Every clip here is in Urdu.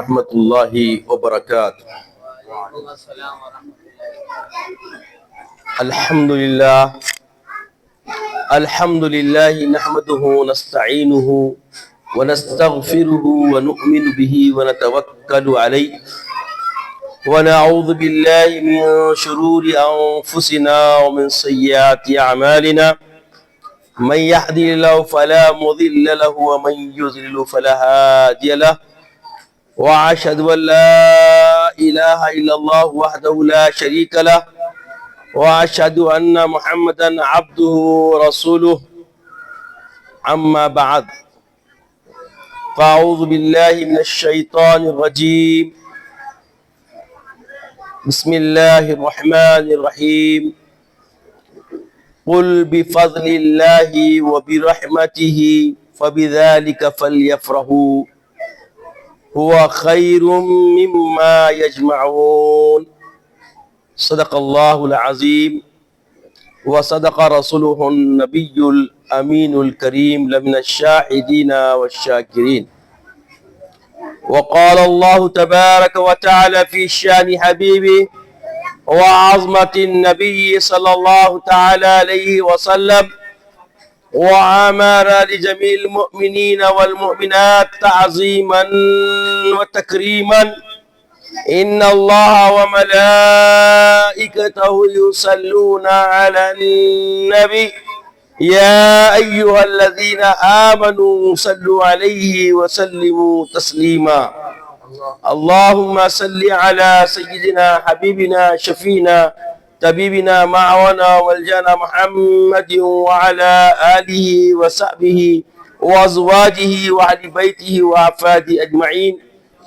ورحمۃ اللہ وبرکاتہ۔ الحمد للہ نحمده ونستعینه ونستغفره ونؤمن به ونتوکل علیہ ونعوذ باللہ من شرور انفسنا ومن سیئات اعمالنا من يهده الله فلا مضل له ومن يضلل فلا هادي له وأشهد أن لا إله إلا الله وحده لا شريك له وأشهد أن محمدا عبده ورسوله أما بعد فأعوذ بالله من الشيطان الرجيم بسم الله الرحمن الرحيم قل بفضل الله وبرحمته فبذلك فليفرحوا هو خير مما يجمعون صدق الله العظيم وصدق رسوله النبي الأمين الكريم لمن الشاهدين والشاكرين وقال الله تبارك وتعالى في شان حبيبه وعظمة النبي صلى الله تعالى عليه وسلم وأمر لجميع المؤمنين والمؤمنات تعظيما وتكريما إن الله وملائكته يصلون على النبي يا أيها الذين آمنوا صلوا عليه وسلموا تسليما اللهم صل على سيدنا حبيبنا شفينا طبيبنا معنا والجانا محمد وعلى آله وصحبه وأزواجه وأهل بيته وأفراده أجمعين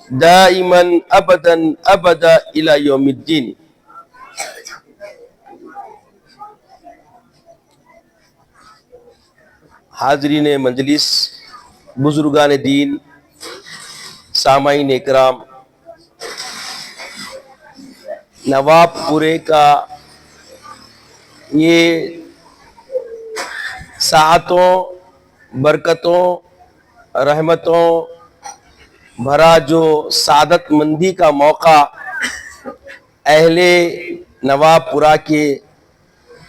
دائما أبدا أبدا إلى يوم الدين۔ حاضرین مجلس، بزرگان دین، سامعین اکرام، نواب پورے کا یہ ساعتوں، برکتوں، رحمتوں بھرا جو سعادت مندی کا موقع اہل نواب پورہ کے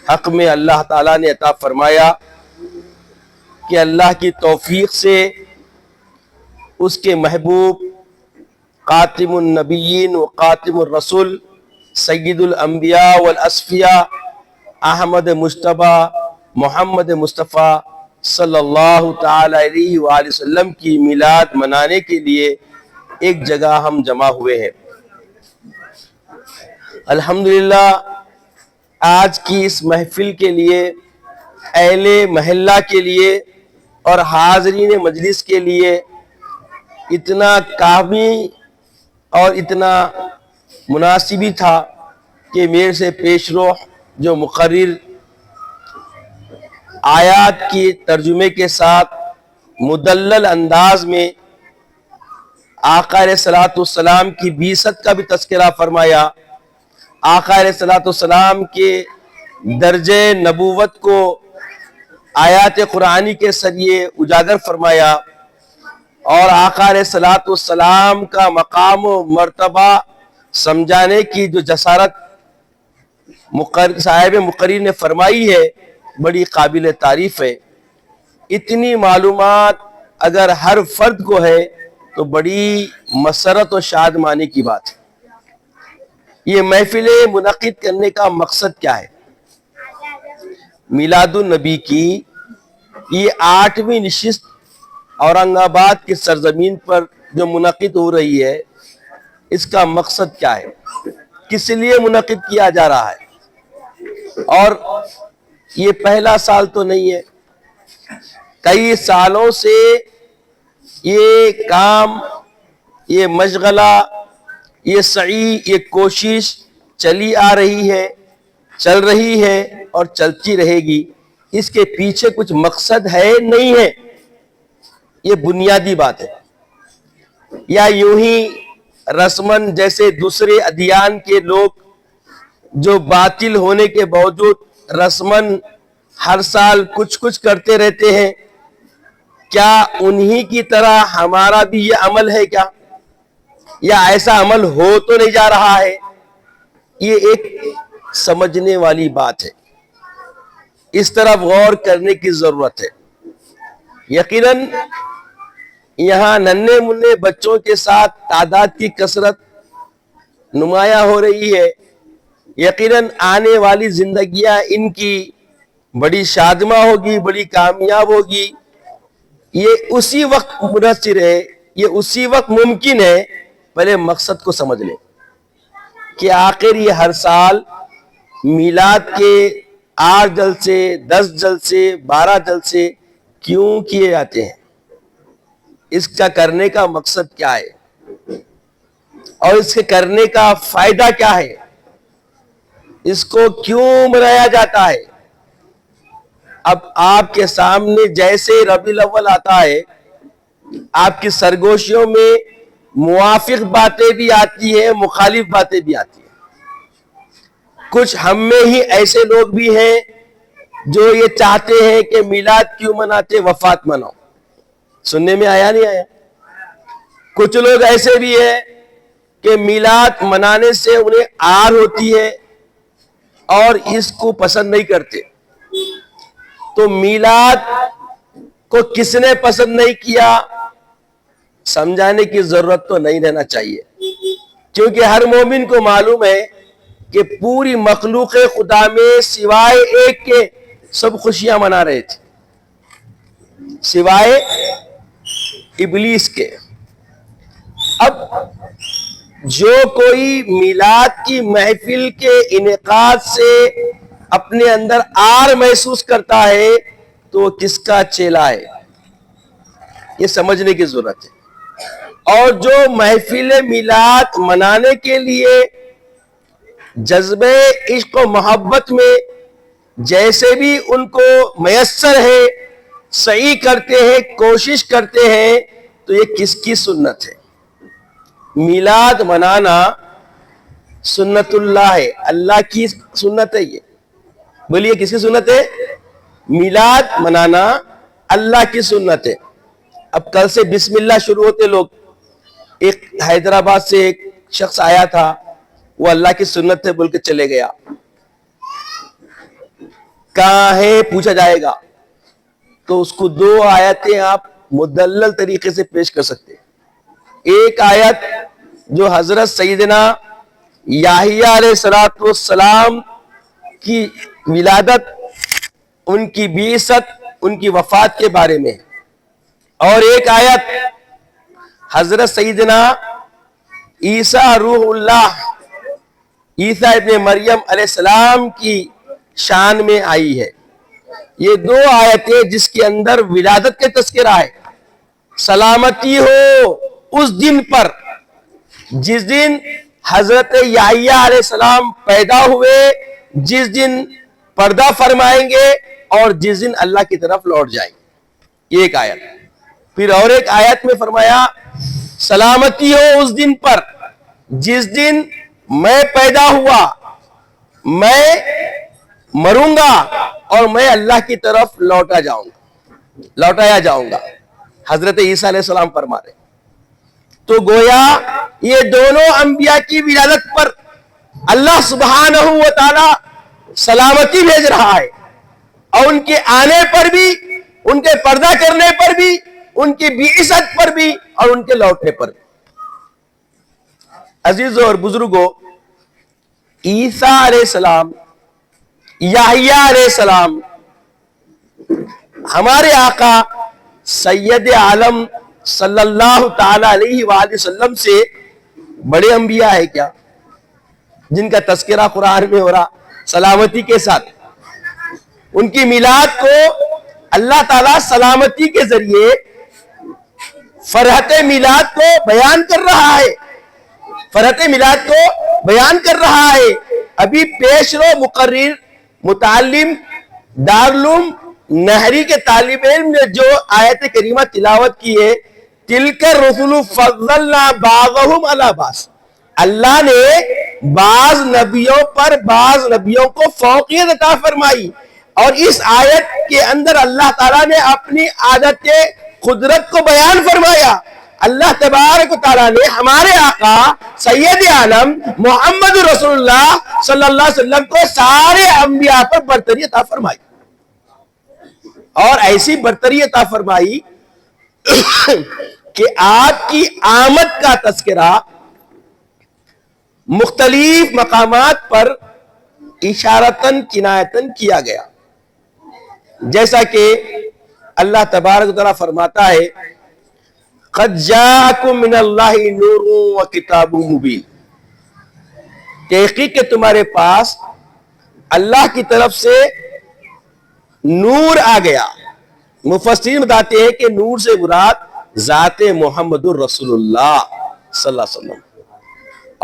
حق میں اللہ تعالیٰ نے عطا فرمایا کہ اللہ کی توفیق سے اس کے محبوب خاتم النبیین و خاتم الرسول سید الانبیاء والاصفیاء احمد مجتبیٰ محمد مصطفیٰ صلی اللہ تعالی علیہ وآلہ وسلم کی میلاد منانے کے لیے ایک جگہ ہم جمع ہوئے ہیں۔ الحمدللہ آج کی اس محفل کے لیے، اہل محلہ کے لیے اور حاضرین مجلس کے لیے اتنا کافی اور اتنا مناسبی تھا کہ میرے سے پیش رو جو مقرر آیات کی ترجمے کے ساتھ مدلل انداز میں آقا علیہ الصلوۃ والسلام کی بعثت کا بھی تذکرہ فرمایا، آقا علیہ الصلوۃ والسلام کے درجہ نبوت کو آیات قرآنی کے ذریعے اجاگر فرمایا، اور آقا علیہ الصلوۃ والسلام کا مقام و مرتبہ سمجھانے کی جو جسارت صاحب مقرر نے فرمائی ہے بڑی قابل تعریف ہے۔ اتنی معلومات اگر ہر فرد کو ہے تو بڑی مسرت و شادمانی کی بات ہے۔ یہ محفل منعقد کرنے کا مقصد کیا ہے؟ میلاد النبی کی یہ 8ویں نشست اورنگ آباد کی سرزمین پر جو منعقد ہو رہی ہے، اس کا مقصد کیا ہے؟ کس لیے منعقد کیا جا رہا ہے؟ اور یہ پہلا سال تو نہیں ہے، کئی سالوں سے یہ کام، یہ مشغلہ، یہ سعی، یہ کوشش چلی آ رہی ہے، چل رہی ہے اور چلتی رہے گی۔ اس کے پیچھے کچھ مقصد ہے نہیں ہے، یہ بنیادی بات ہے۔ یا یوں ہی رسمن جیسے دوسرے ادیان کے لوگ جو باطل ہونے کے باوجود رسمن ہر سال کچھ کرتے رہتے ہیں، کیا انہی کی طرح ہمارا بھی یہ عمل ہے کیا؟ یا ایسا عمل ہو تو نہیں جا رہا ہے، یہ ایک سمجھنے والی بات ہے، اس طرف غور کرنے کی ضرورت ہے۔ یقیناً یہاں ننھے منھے بچوں کے ساتھ تعداد کی کثرت نمایاں ہو رہی ہے۔ یقیناً آنے والی زندگیاں ان کی بڑی شادماں ہوگی، بڑی کامیاب ہوگی۔ یہ اسی وقت منحصر ہے، یہ اسی وقت ممکن ہے، پہلے مقصد کو سمجھ لیں کہ آخر یہ ہر سال میلاد کے 8 جلسے، 10 جلسے، 12 جلسے کیوں کیے جاتے ہیں؟ اس کا کرنے کا مقصد کیا ہے اور اس کے کرنے کا فائدہ کیا ہے؟ اس کو کیوں منایا جاتا ہے؟ اب آپ کے سامنے جیسے ربیع الاول آتا ہے، آپ کی سرگوشیوں میں موافق باتیں بھی آتی ہیں، مخالف باتیں بھی آتی ہیں۔ کچھ ہم میں ہی ایسے لوگ بھی ہیں جو یہ چاہتے ہیں کہ میلاد کیوں مناتے، وفات مناؤ۔ سننے میں آیا نہیں آیا؟ کچھ لوگ ایسے بھی ہیں کہ میلاد منانے سے انہیں آر ہوتی ہے اور اس کو پسند نہیں کرتے۔ تو میلاد کو کس نے پسند نہیں کیا، سمجھانے کی ضرورت تو نہیں رہنا چاہیے، کیونکہ ہر مومن کو معلوم ہے کہ پوری مخلوق خدا میں سوائے ایک کے سب خوشیاں منا رہے تھے، سوائے ابلیس کے۔ اب جو کوئی میلاد کی محفل کے انعقاد سے اپنے اندر آر محسوس کرتا ہے تو وہ کس کا چیلا ہے، یہ سمجھنے کی ضرورت ہے۔ اور جو محفل میلاد منانے کے لیے جذبہ عشق و محبت میں جیسے بھی ان کو میسر ہے سعی کرتے ہیں، کوشش کرتے ہیں، تو یہ کس کی سنت ہے؟ میلاد منانا سنت اللہ ہے، اللہ کی سنت ہے۔ یہ بولیے کس کی سنت ہے؟ میلاد منانا اللہ کی سنت ہے۔ اب کل سے بسم اللہ شروع ہوتے لوگ، ایک حیدرآباد سے ایک شخص آیا تھا، وہ اللہ کی سنت ہے بول کے چلے گیا۔ کہاں ہے پوچھا جائے گا تو اس کو 2 آیتیں آپ مدلل طریقے سے پیش کر سکتے ہیں۔ ایک آیت جو حضرت سیدنا یحییٰ علیہ السلام کی ولادت، ان کی بعثت، ان کی وفات کے بارے میں، اور ایک آیت حضرت سیدنا عیسیٰ روح اللہ، عیسیٰ ابن مریم علیہ السلام کی شان میں آئی ہے۔ یہ 2 آیتیں جس کے اندر ولادت کے تذکرہ ہے۔ سلامتی ہو اس دن پر جس دن حضرت یحییٰ علیہ السلام پیدا ہوئے، جس دن پردہ فرمائیں گے اور جس دن اللہ کی طرف لوٹ جائیں گے۔ یہ ایک آیت۔ پھر اور ایک آیت میں فرمایا سلامتی ہو اس دن پر جس دن میں پیدا ہوا، میں مروں گا اور میں اللہ کی طرف لوٹایا جاؤں گا۔ حضرت عیسیٰ علیہ السلام فرما رہے۔ تو گویا یہ دونوں انبیاء کی ولادت پر اللہ سبحانہ و تعالی سلامتی بھیج رہا ہے، اور ان کے آنے پر بھی، ان کے پردہ کرنے پر بھی، ان کی بعثت پر بھی، اور ان کے لوٹنے پر بھی۔ عزیزوں اور بزرگوں، عیسیٰ علیہ السلام، یحییٰ علیہ السلام ہمارے آقا سید عالم صلی اللہ تعالی علیہ وآلہ وسلم سے بڑے انبیاء ہے کیا، جن کا تذکرہ قرآن میں ہو رہا سلامتی کے ساتھ؟ ان کی میلاد کو اللہ تعالیٰ سلامتی کے ذریعے فرحت میلاد کو بیان کر رہا ہے، فرحت میلاد کو بیان کر رہا ہے۔ ابھی پیش رو مقرر متعلم دارالعلوم نہری کے طالب علم نے جو آیت کریمہ تلاوت کی ہے، تِلْكَ الرُّسُلُ فَضَّلْنَا بَعْضَهُمْ عَلَى بَعْضٍ، اللہ نے بعض نبیوں پر بعض نبیوں کو فوقیت عطا فرمائی، اور اس آیت کے اندر اللہ تعالیٰ نے اپنی عادت قدرت کو بیان فرمایا۔ اللہ تبارک و تعالیٰ نے ہمارے آقا سید عالم محمد رسول اللہ صلی اللہ علیہ وسلم کو سارے انبیاء پر برتری عطا فرمائی، اور ایسی برتری عطا فرمائی کہ آپ کی آمد کا تذکرہ مختلف مقامات پر اشارتاً کنایتاً کیا گیا، جیسا کہ اللہ تبارک و تعالیٰ فرماتا ہے قد جاءکم من اللہ نور و کتاب مبین، تحقیق کہ تمہارے پاس اللہ کی طرف سے نور آ گیا۔ مفسرین بتاتے ہیں کہ نور سے مراد ذات محمد الرسول اللہ صلی اللہ علیہ وسلم،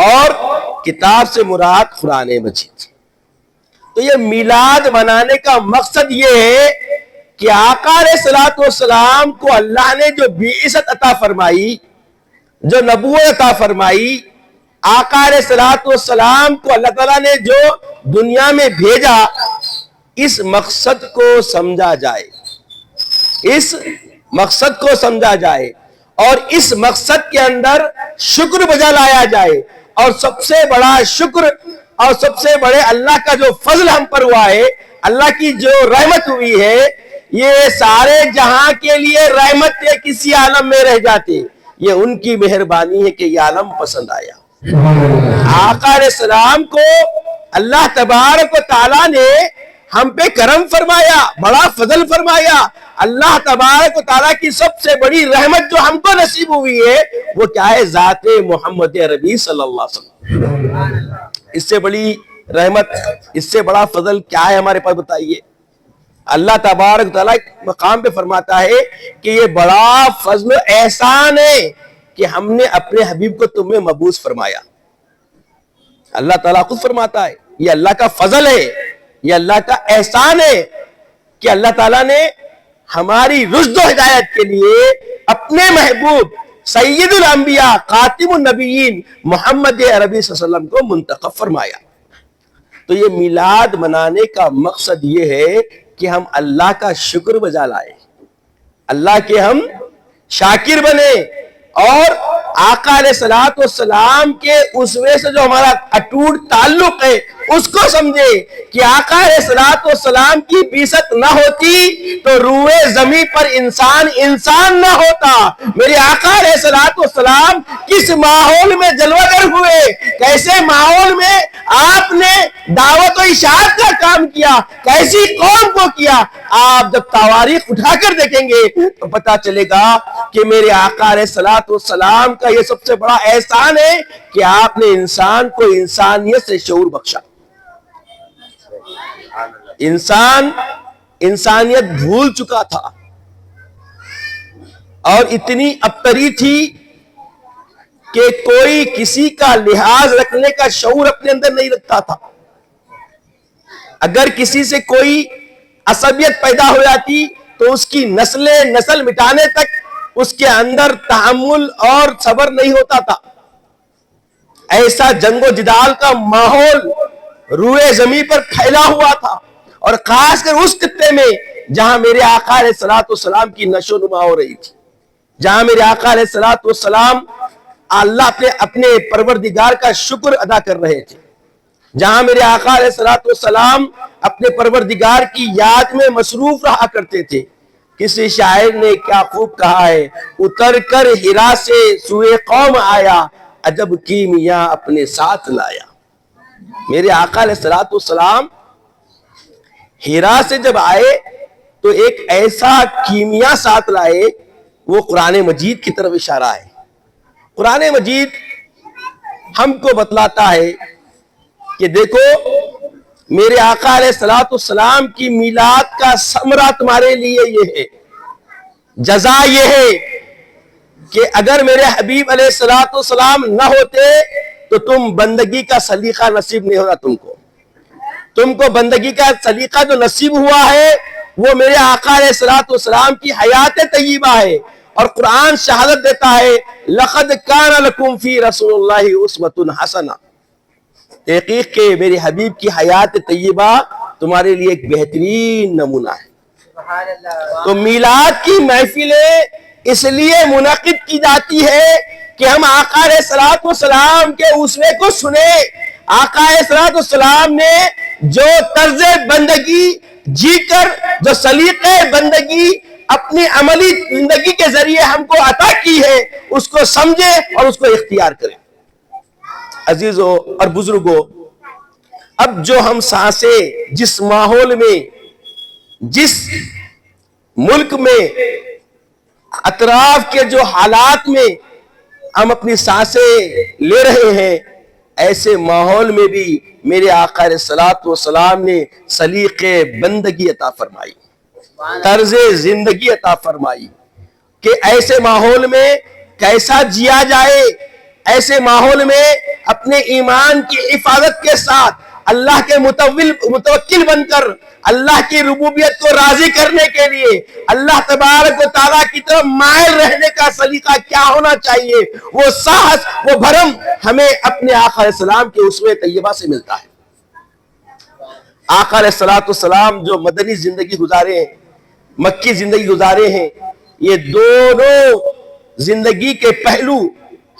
اور کتاب سے مراد قرآن مجید۔ تو یہ میلاد منانے کا مقصد یہ ہے کہ آقا علیہ الصلوۃ والسلام کو اللہ نے جو بعثت عطا فرمائی، جو نبوت عطا فرمائی، آقا علیہ الصلوۃ والسلام کو اللہ تعالیٰ نے جو دنیا میں بھیجا، اس مقصد کو سمجھا جائے، اس مقصد کو سمجھا جائے، اور اس مقصد کے اندر شکر بجا لایا جائے، اور سب سے بڑا شکر اور سب سے بڑے اللہ کا جو فضل ہم پر ہوا ہے، اللہ کی جو رحمت ہوئی ہے، یہ سارے جہاں کے لیے رحمت ہے، کسی عالم میں رہ جاتے، یہ ان کی مہربانی ہے کہ یہ عالم پسند آیا۔ آقا علیہ السلام کو اللہ تبارک و تعالیٰ نے ہم پہ کرم فرمایا، بڑا فضل فرمایا۔ اللہ تبارک و تعالیٰ کی سب سے بڑی رحمت جو ہم کو نصیب ہوئی ہے وہ کیا ہے؟ ذات محمد عربی صلی اللہ علیہ وسلم۔ اس سے بڑی رحمت، اس سے بڑا فضل کیا ہے ہمارے پاس؟ بتائیے۔ اللہ تبارک و تعالیٰ مقام پہ فرماتا ہے کہ یہ بڑا فضل و احسان ہے کہ ہم نے اپنے حبیب کو تمہیں مبعوث فرمایا۔ اللہ تعالیٰ خود فرماتا ہے یہ اللہ کا فضل ہے، یہ اللہ کا احسان ہے کہ اللہ تعالیٰ نے ہماری رشد و ہدایت کے لیے اپنے محبوب سید الانبیاء خاتم النبیین محمد عربی صلی اللہ علیہ وسلم کو منتخب فرمایا۔ تو یہ میلاد منانے کا مقصد یہ ہے کہ ہم اللہ کا شکر بجا لائیں، اللہ کے ہم شاکر بنے، اور آقا علیہ الصلوۃ والسلام کے اسوے سے جو ہمارا اٹوٹ تعلق ہے اس کو سمجھے کہ آقا علیہ الصلوۃ والسلام کی بعثت نہ ہوتی تو روئے زمین پر انسان نہ ہوتا۔ میرے آقا علیہ الصلوۃ والسلام کس ماحول میں جلوہ گر ہوئے، کیسے ماحول میں آپ نے دعوت و اشاعت کا کام کیا، کیسی قوم کو کیا۔ آپ جب تواریخ اٹھا کر دیکھیں گے تو پتا چلے گا کہ میرے آقا علیہ الصلوۃ والسلام کا یہ سب سے بڑا احسان ہے کہ آپ نے انسان کو انسانیت سے شعور بخشا۔ انسان انسانیت بھول چکا تھا، اور اتنی ابتری تھی کہ کوئی کسی کا لحاظ رکھنے کا شعور اپنے اندر نہیں رکھتا تھا۔ اگر کسی سے کوئی عصبیت پیدا ہو جاتی تو اس کی نسل مٹانے تک اس کے اندر تحمل اور صبر نہیں ہوتا تھا۔ ایسا جنگ و جدال کا ماحول روئے زمین پر پھیلا ہوا تھا، اور خاص کر اس خطے میں جہاں میرے آقا علیہ الصلوۃ والسلام کی نشو نما ہو رہی تھی، جہاں میرے آقا علیہ الصلوۃ والسلام اللہ اپنے پروردگار کا شکر ادا کر رہے تھے، جہاں میرے آقا علیہ الصلوۃ والسلام اپنے پروردگار کی یاد میں مصروف رہا کرتے تھے۔ کسی شاعر نے کیا خوب کہا ہے، اتر کر ہرا سے سوئے قوم آیا، عجب کیمیا اپنے ساتھ لایا۔ میرے آقا علیہ الصلوۃ والسلام ہرا سے جب آئے تو ایک ایسا کیمیا ساتھ لائے، وہ قرآن مجید کی طرف اشارہ ہے۔ قرآن مجید ہم کو بتلاتا ہے کہ دیکھو میرے آقا علیہ الصلوۃ والسلام کی میلاد کا ثمرہ تمہارے لیے یہ ہے، جزا یہ ہے کہ اگر میرے حبیب علیہ الصلوۃ والسلام نہ ہوتے تو تم بندگی کا سلیقہ نصیب نہیں ہوگا تم کو بندگی کا سلیقہ جو نصیب ہوا ہے وہ میرے آقا علیہ الصلوۃ والسلام کی حیات طیبہ ہے، اور قرآن شہادت دیتا ہے لقد کان لکم فی رسول اللہ اسوۃ حسنہ، تحقیق کہ میرے حبیب کی حیات طیبہ تمہارے لیے ایک بہترین نمونہ ہے۔ تو میلاد کی محفلیں اس لیے منعقد کی جاتی ہے کہ ہم آقا علیہ الصلوۃ والسلام کے اسوے کو سنیں. آقا علیہ الصلوۃ والسلام نے جو طرز بندگی جی کر، جو سلیقے بندگی اپنی عملی زندگی کے ذریعے ہم کو عطا کی ہے، اس کو سمجھے اور اس کو اختیار کریں. عزیزوں اور بزرگوں، اب جو ہم سانسیں جس ماحول میں، جس ملک میں، اطراف کے جو حالات میں ہم اپنی سانسیں لے رہے ہیں، ایسے ماحول میں بھی میرے آقا علیہ الصلوۃ والسلام نے سلیقے بندگی عطا فرمائی، طرز زندگی عطا فرمائی کہ ایسے ماحول میں کیسا جیا جائے، ایسے ماحول میں اپنے ایمان کی حفاظت کے ساتھ اللہ کے متوکل بن کر اللہ کی ربوبیت کو راضی کرنے کے لیے اللہ تبارک و تعالیٰ کی طرف مائل رہنے کا سلیقہ کیا ہونا چاہیے، وہ ساہس، وہ بھرم ہمیں اپنے آقا علیہ السلام کے اسوہ طیبہ سے ملتا ہے. آقا علیہ الصلوۃ والسلام جو مدنی زندگی گزارے ہیں، مکی زندگی گزارے ہیں، یہ دونوں زندگی کے پہلو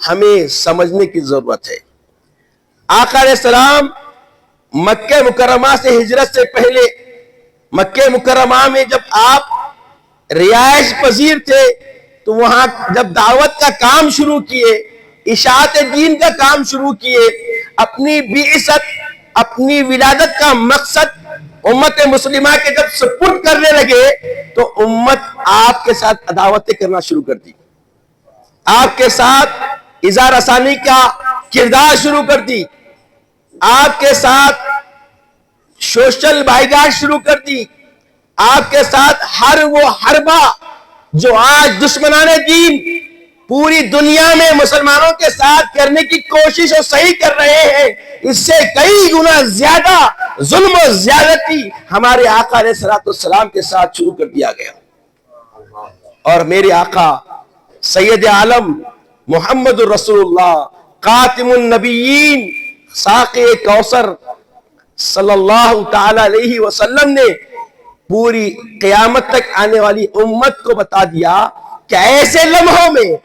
ہمیں سمجھنے کی ضرورت ہے. آقا علیہ السلام مکہ مکرمہ سے ہجرت سے پہلے مکہ مکرمہ میں جب آپ رہائش پذیر تھے تو وہاں جب دعوت کا کام شروع کیے، اشاعت دین کا کام شروع کیے، اپنی بعثت، اپنی ولادت کا مقصد امت مسلمہ کے جب سپرد کرنے لگے تو امت آپ کے ساتھ عداوتیں کرنا شروع کر دی، آپ کے ساتھ اظہار رسانی کا کردار شروع کر دی، آپ کے ساتھ سوشل بائیکاٹ شروع کر دی، آپ کے ساتھ ہر وہ حربہ جو آج دشمنان دین پوری دنیا میں مسلمانوں کے ساتھ کرنے کی کوشش اور صحیح کر رہے ہیں، اس سے کئی گنا زیادہ ظلم و زیادتی ہمارے آقا علیہ الصلوۃ والسلام کے ساتھ شروع کر دیا گیا. اور میرے آقا سید عالم محمد الرسول اللہ خاتم النبیین ساقی کوثر صلی اللہ تعالی علیہ وسلم نے پوری قیامت تک آنے والی امت کو بتا دیا کہ ایسے لمحوں میں،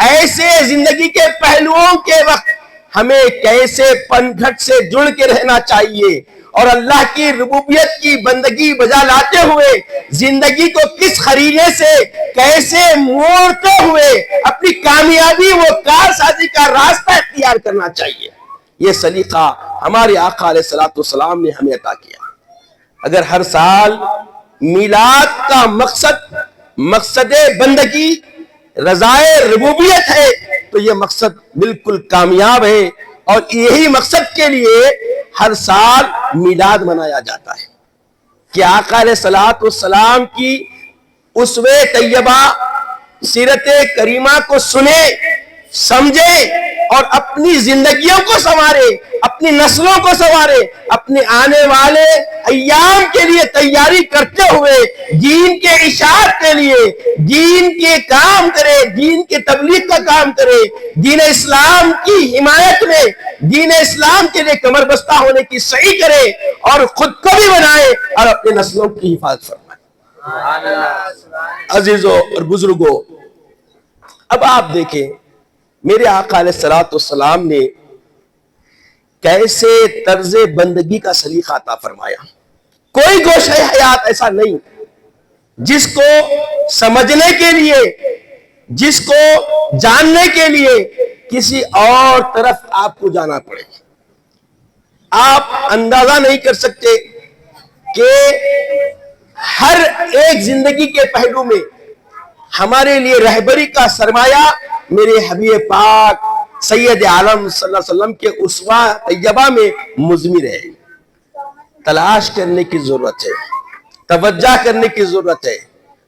ایسے زندگی کے پہلوؤں کے وقت ہمیں کیسے پن گھٹ سے جڑ کے رہنا چاہیے اور اللہ کی ربوبیت کی بندگی بجا لاتے ہوئے زندگی کو کس خریدے سے کیسے موڑتے ہوئے اپنی کامیابی و کارسازی کا راستہ اختیار کرنا چاہیے. یہ سلیقہ ہمارے آقا علیہ الصلوۃ والسلام نے ہمیں عطا کیا. اگر ہر سال میلاد کا مقصد بندگی رضائے ربوبیت ہے تو یہ مقصد بالکل کامیاب ہے، اور یہی مقصد کے لیے ہر سال میلاد منایا جاتا ہے کہ آقا علیہ الصلوۃ والسلام کی اسوہ طیبہ سیرت کریمہ کو سنیں، سمجھیں اور اپنی زندگیوں کو سنوارے، اپنی نسلوں کو سنوارے، اپنے آنے والے ایام کے لیے تیاری کرتے ہوئے دین کے اشاعت کے لیے دین کے کام کرے، دین کے تبلیغ کا کام کرے، دین اسلام کی حمایت میں دین اسلام کے لیے کمر بستہ ہونے کی صحیح کرے اور خود کو بھی بنائے اور اپنے نسلوں کی حفاظت فرمائے. عزیزوں اور بزرگوں، اب آپ دیکھیں میرے آقا علیہ الصلوۃ والسلام نے کیسے طرز بندگی کا سلیقہ عطا فرمایا. کوئی گوشہ حیات ایسا نہیں جس کو سمجھنے کے لیے، جس کو جاننے کے لیے کسی اور طرف آپ کو جانا پڑے. آپ اندازہ نہیں کر سکتے کہ ہر ایک زندگی کے پہلو میں ہمارے لیے رہبری کا سرمایہ میرے حبیب پاک سید عالم صلی اللہ علیہ وسلم کے اسوہ طیبہ میں مضمر ہے. تلاش کرنے کی ضرورت ہے، توجہ کرنے کی ضرورت ہے،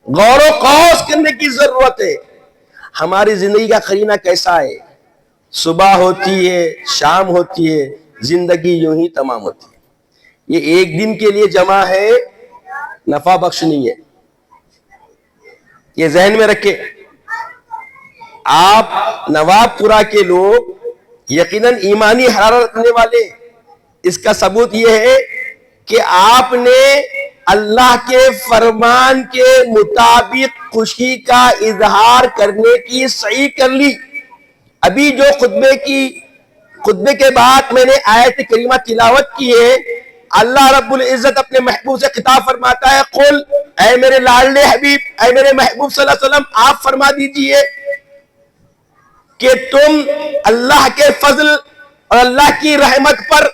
غور و خوض کرنے کی ضرورت ہے. ہماری زندگی کا قرینہ کیسا ہے؟ صبح ہوتی ہے، شام ہوتی ہے، زندگی یوں ہی تمام ہوتی ہے. یہ ایک دن کے لیے جمع ہے، نفع بخش نہیں ہے. یہ ذہن میں رکھے. آپ نواب پورا کے لوگ یقیناً ایمانی حرارت رکھنے والے. اس کا ثبوت یہ ہے کہ آپ نے اللہ کے فرمان کے مطابق خوشی کا اظہار کرنے کی صحیح کر لی. ابھی جو خطبے کے بعد میں نے آیت کریمہ تلاوت کی ہے، اللہ رب العزت اپنے محبوب سے خطاب فرماتا ہے، قل، اے میرے لاڈلے حبیب، اے میرے محبوب صلی اللہ علیہ وسلم، آپ فرما دیجئے کہ تم اللہ کے فضل اور اللہ کی رحمت پر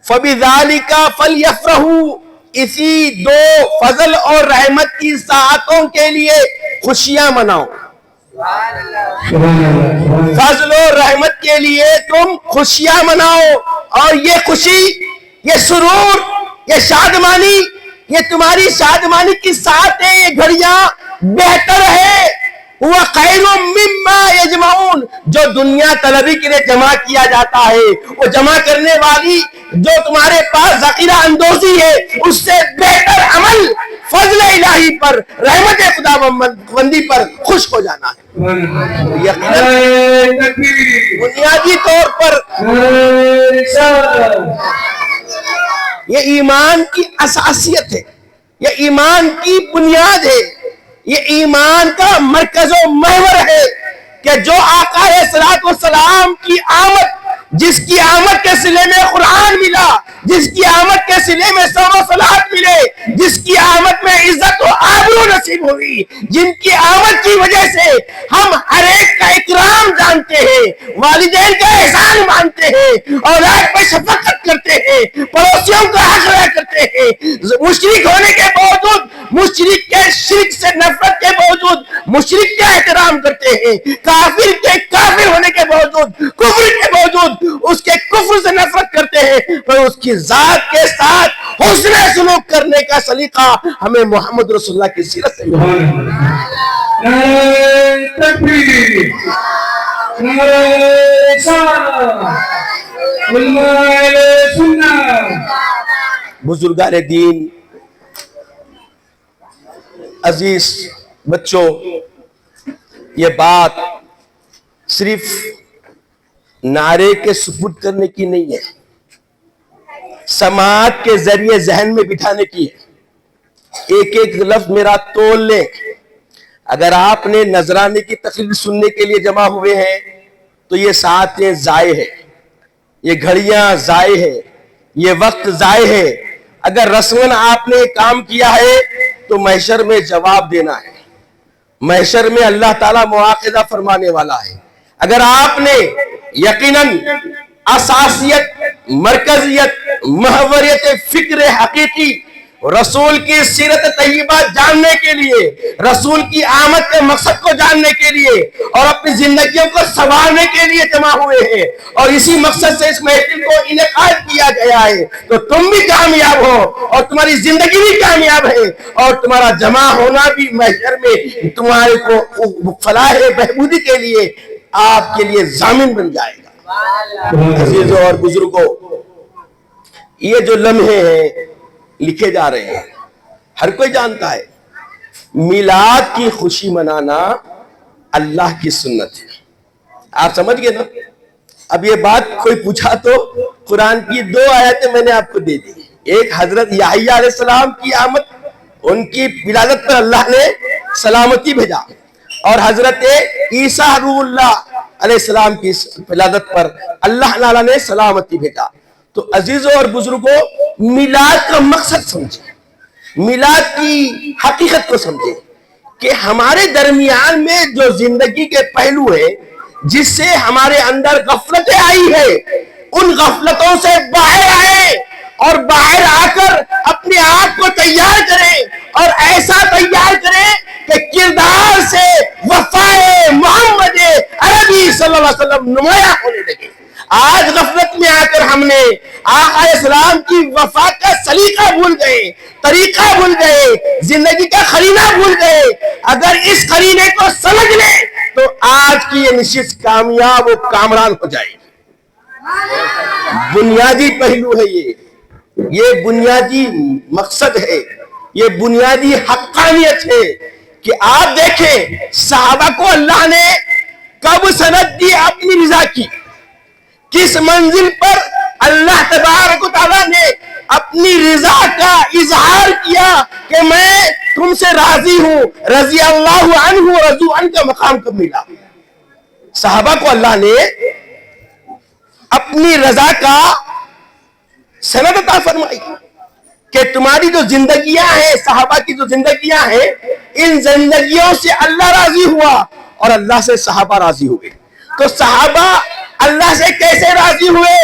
فَبِذَالِكَ فَلْيَفْرَحُوا، اسی دو فضل اور رحمت کی ساعتوں کے لیے خوشیاں مناؤ. فضل و رحمت کے لیے تم خوشیاں مناؤ، اور یہ خوشی، یہ سرور، یہ شادمانی، یہ تمہاری شادمانی کی ساعتیں، یہ گھڑیاں بہتر ہے وہ خیر مما یجمعون، جو دنیا طلبی کے لیے جمع کیا جاتا ہے، وہ جمع کرنے والی جو تمہارے پاس ذخیرہ اندوزی ہے، اس سے بہتر عمل فضل الہی پر، رحمت خدا بندی پر خوش ہو جانا ہے. یقیناً بنیادی طور پر یہ ایمان کی اساسیت ہے، یہ ایمان کی بنیاد ہے، یہ ایمان کا مرکز و محور ہے کہ جو آقا علیہ الصلوۃ والسلام کی آمد، جس کی آمد کے صلے میں قرآن ملا، جس کی آمد کے صلے میں صوم و صلات ملے، جس کی آمد میں عزت و آبرو نصیب ہوئی، جن کی آمد کی وجہ سے ہم ہر ایک کا اکرام جانتے ہیں، والدین کا احسان مانتے ہیں، اولاد پر شفقت کرتے ہیں، پڑوسیوں کا حق ادا کرتے ہیں، مشرک ہونے کے باوجود، مشرک کے شرک سے نفرت کے باوجود مشرک کا احترام کرتے ہیں، کافر کے کافر ہونے کے باوجود، کفر کے باوجود اس کے کفر سے نفرت کرتے ہیں، پر اس کی ذات کے ساتھ حسن سلوک کرنے کا سلیقہ ہمیں محمد رسول اللہ کی سیرت سے ملا. تکبیر، بزرگان دین، عزیز بچوں، یہ بات صرف نعرے کے سپرد کرنے کی نہیں ہے، سماعت کے ذریعے ذہن میں بٹھانے کی ہے. ایک ایک لفظ میرا تول لیں. اگر آپ نے نذرانے کی تقریر سننے کے لیے جمع ہوئے ہیں تو یہ ساعتیں ضائع ہے، یہ گھڑیاں ضائع ہے، یہ وقت ضائع ہے. اگر رسماً آپ نے کام کیا ہے تو محشر میں جواب دینا ہے، محشر میں اللہ تعالیٰ مواخذہ فرمانے والا ہے. اگر آپ نے یقیناً اساسیت، مرکزیت، محوریت فکر حقیقی، رسول کی سیرت طیبہ جاننے کے لیے، رسول کی آمد کے مقصد کو جاننے کے لیے اور اپنی زندگیوں کو سنوارنے کے لیے جمع ہوئے ہیں، اور اسی مقصد سے اس محفل کو انعقاد کیا گیا ہے، تو تم بھی کامیاب ہو اور تمہاری زندگی بھی کامیاب ہے، اور تمہارا جمع ہونا بھی محشر میں تمہارے کو فلاح بہبودی کے لیے آپ کے لیے ضامن بن جائے گا. عزیزوں اور بزرگوں، یہ جو لمحے ہیں لکھے جا رہے ہیں، ہر کوئی جانتا ہے میلاد کی خوشی منانا اللہ کی سنت ہے. آپ سمجھ گئے نا؟ اب یہ بات کوئی پوچھا تو قرآن کی 2 آیتیں میں نے آپ کو دے دی. ایک حضرت یحییٰ علیہ السلام کی آمد، ان کی ولادت پر اللہ نے سلامتی بھیجا، اور حضرت عیسیٰ روح اللہ علیہ السلام کی ولادت پر اللہ تعالیٰ نے سلامتی بھیجا. تو عزیزوں اور بزرگوں، میلاد کا مقصد سمجھیں، میلاد کی حقیقت کو سمجھیں کہ ہمارے درمیان میں جو زندگی کے پہلو ہیں جس سے ہمارے اندر غفلتیں آئی ہے، ان غفلتوں سے باہر آئے اور باہر آ کر اپنے آپ کو تیار کریں، اور ایسا تیار کریں کہ کردار سے وفائے محمد عربی صلی اللہ علیہ وسلم نمایاں ہونے لگے. آج غفلت میں آ کر ہم نے آقا علیہ السلام کی وفا کا سلیقہ بھول گئے، طریقہ بھول گئے، زندگی کا قرینہ بھول گئے. اگر اس قرینے کو سمجھ لیں تو آج کی یہ نشست کامیاب و کامران ہو جائے گی. بنیادی پہلو ہے یہ بنیادی مقصد ہے، یہ بنیادی حقانیت ہے کہ آپ دیکھیں صحابہ کو اللہ نے کب سند دی اپنی رضا کی، کس منزل پر اللہ تبارک و تعالیٰ نے اپنی رضا کا اظہار کیا کہ میں تم سے راضی ہوں. رضی اللہ عنہ رضو عنہ کا مقام کب ملا؟ صحابہ کو اللہ نے اپنی رضا کا سند عطا فرمائی کہ تمہاری جو زندگیاں ہیں، صحابہ کی جو زندگیاں ہیں، ان زندگیوں سے اللہ راضی ہوا اور اللہ سے صحابہ راضی ہوئے. تو صحابہ اللہ سے کیسے راضی ہوئے؟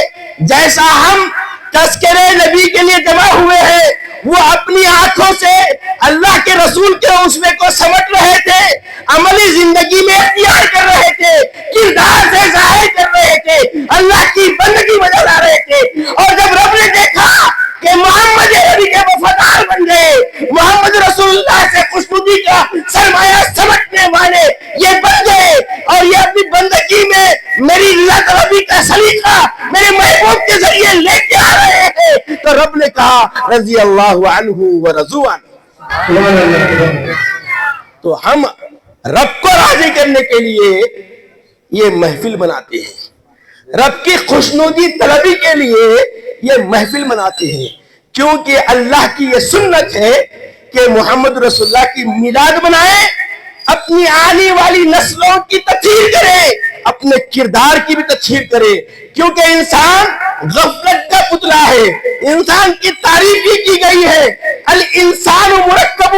جیسا ہم تذکرے نبی کے لیے جمع ہوئے ہیں، وہ اپنی آنکھوں سے اللہ کے رسول کے اسوے کو سمجھ رہے تھے، عملی زندگی میں اختیار کر رہے تھے، کردار سے ظاہر کر رہے تھے، اللہ کی بندگی بجا لا رہے تھے. اور جب رب نے دیکھا کہ محمد نبی کے وفادار بن گئے، محمد رسول اللہ سے خوشنودی کا سرمایہ سمجھنے والے یہ بن گئے اور یہ اپنی بندگی میں میری رضا طلبی کا سلیقہ میرے محبوب کے ذریعے لے کے آ رہے ہیں، تو رب نے کہا رضی اللہ عنہ ورضوا عنہ. تو ہم رب کو راضی کرنے کے لیے یہ محفل بناتے ہیں، رب کی خوشنودی طلبی کے لیے یہ محفل مناتے ہیں، کیونکہ اللہ کی یہ سنت ہے کہ محمد رسول اللہ کی میلاد منائیں، اپنی آنے والی نسلوں کی تطہیر کرے، اپنے کردار کی بھی تطہیر کرے. کیونکہ انسان غفلت کا پتلا ہے، انسان کی تعریف ہی کی گئی ہے الانسان مرکب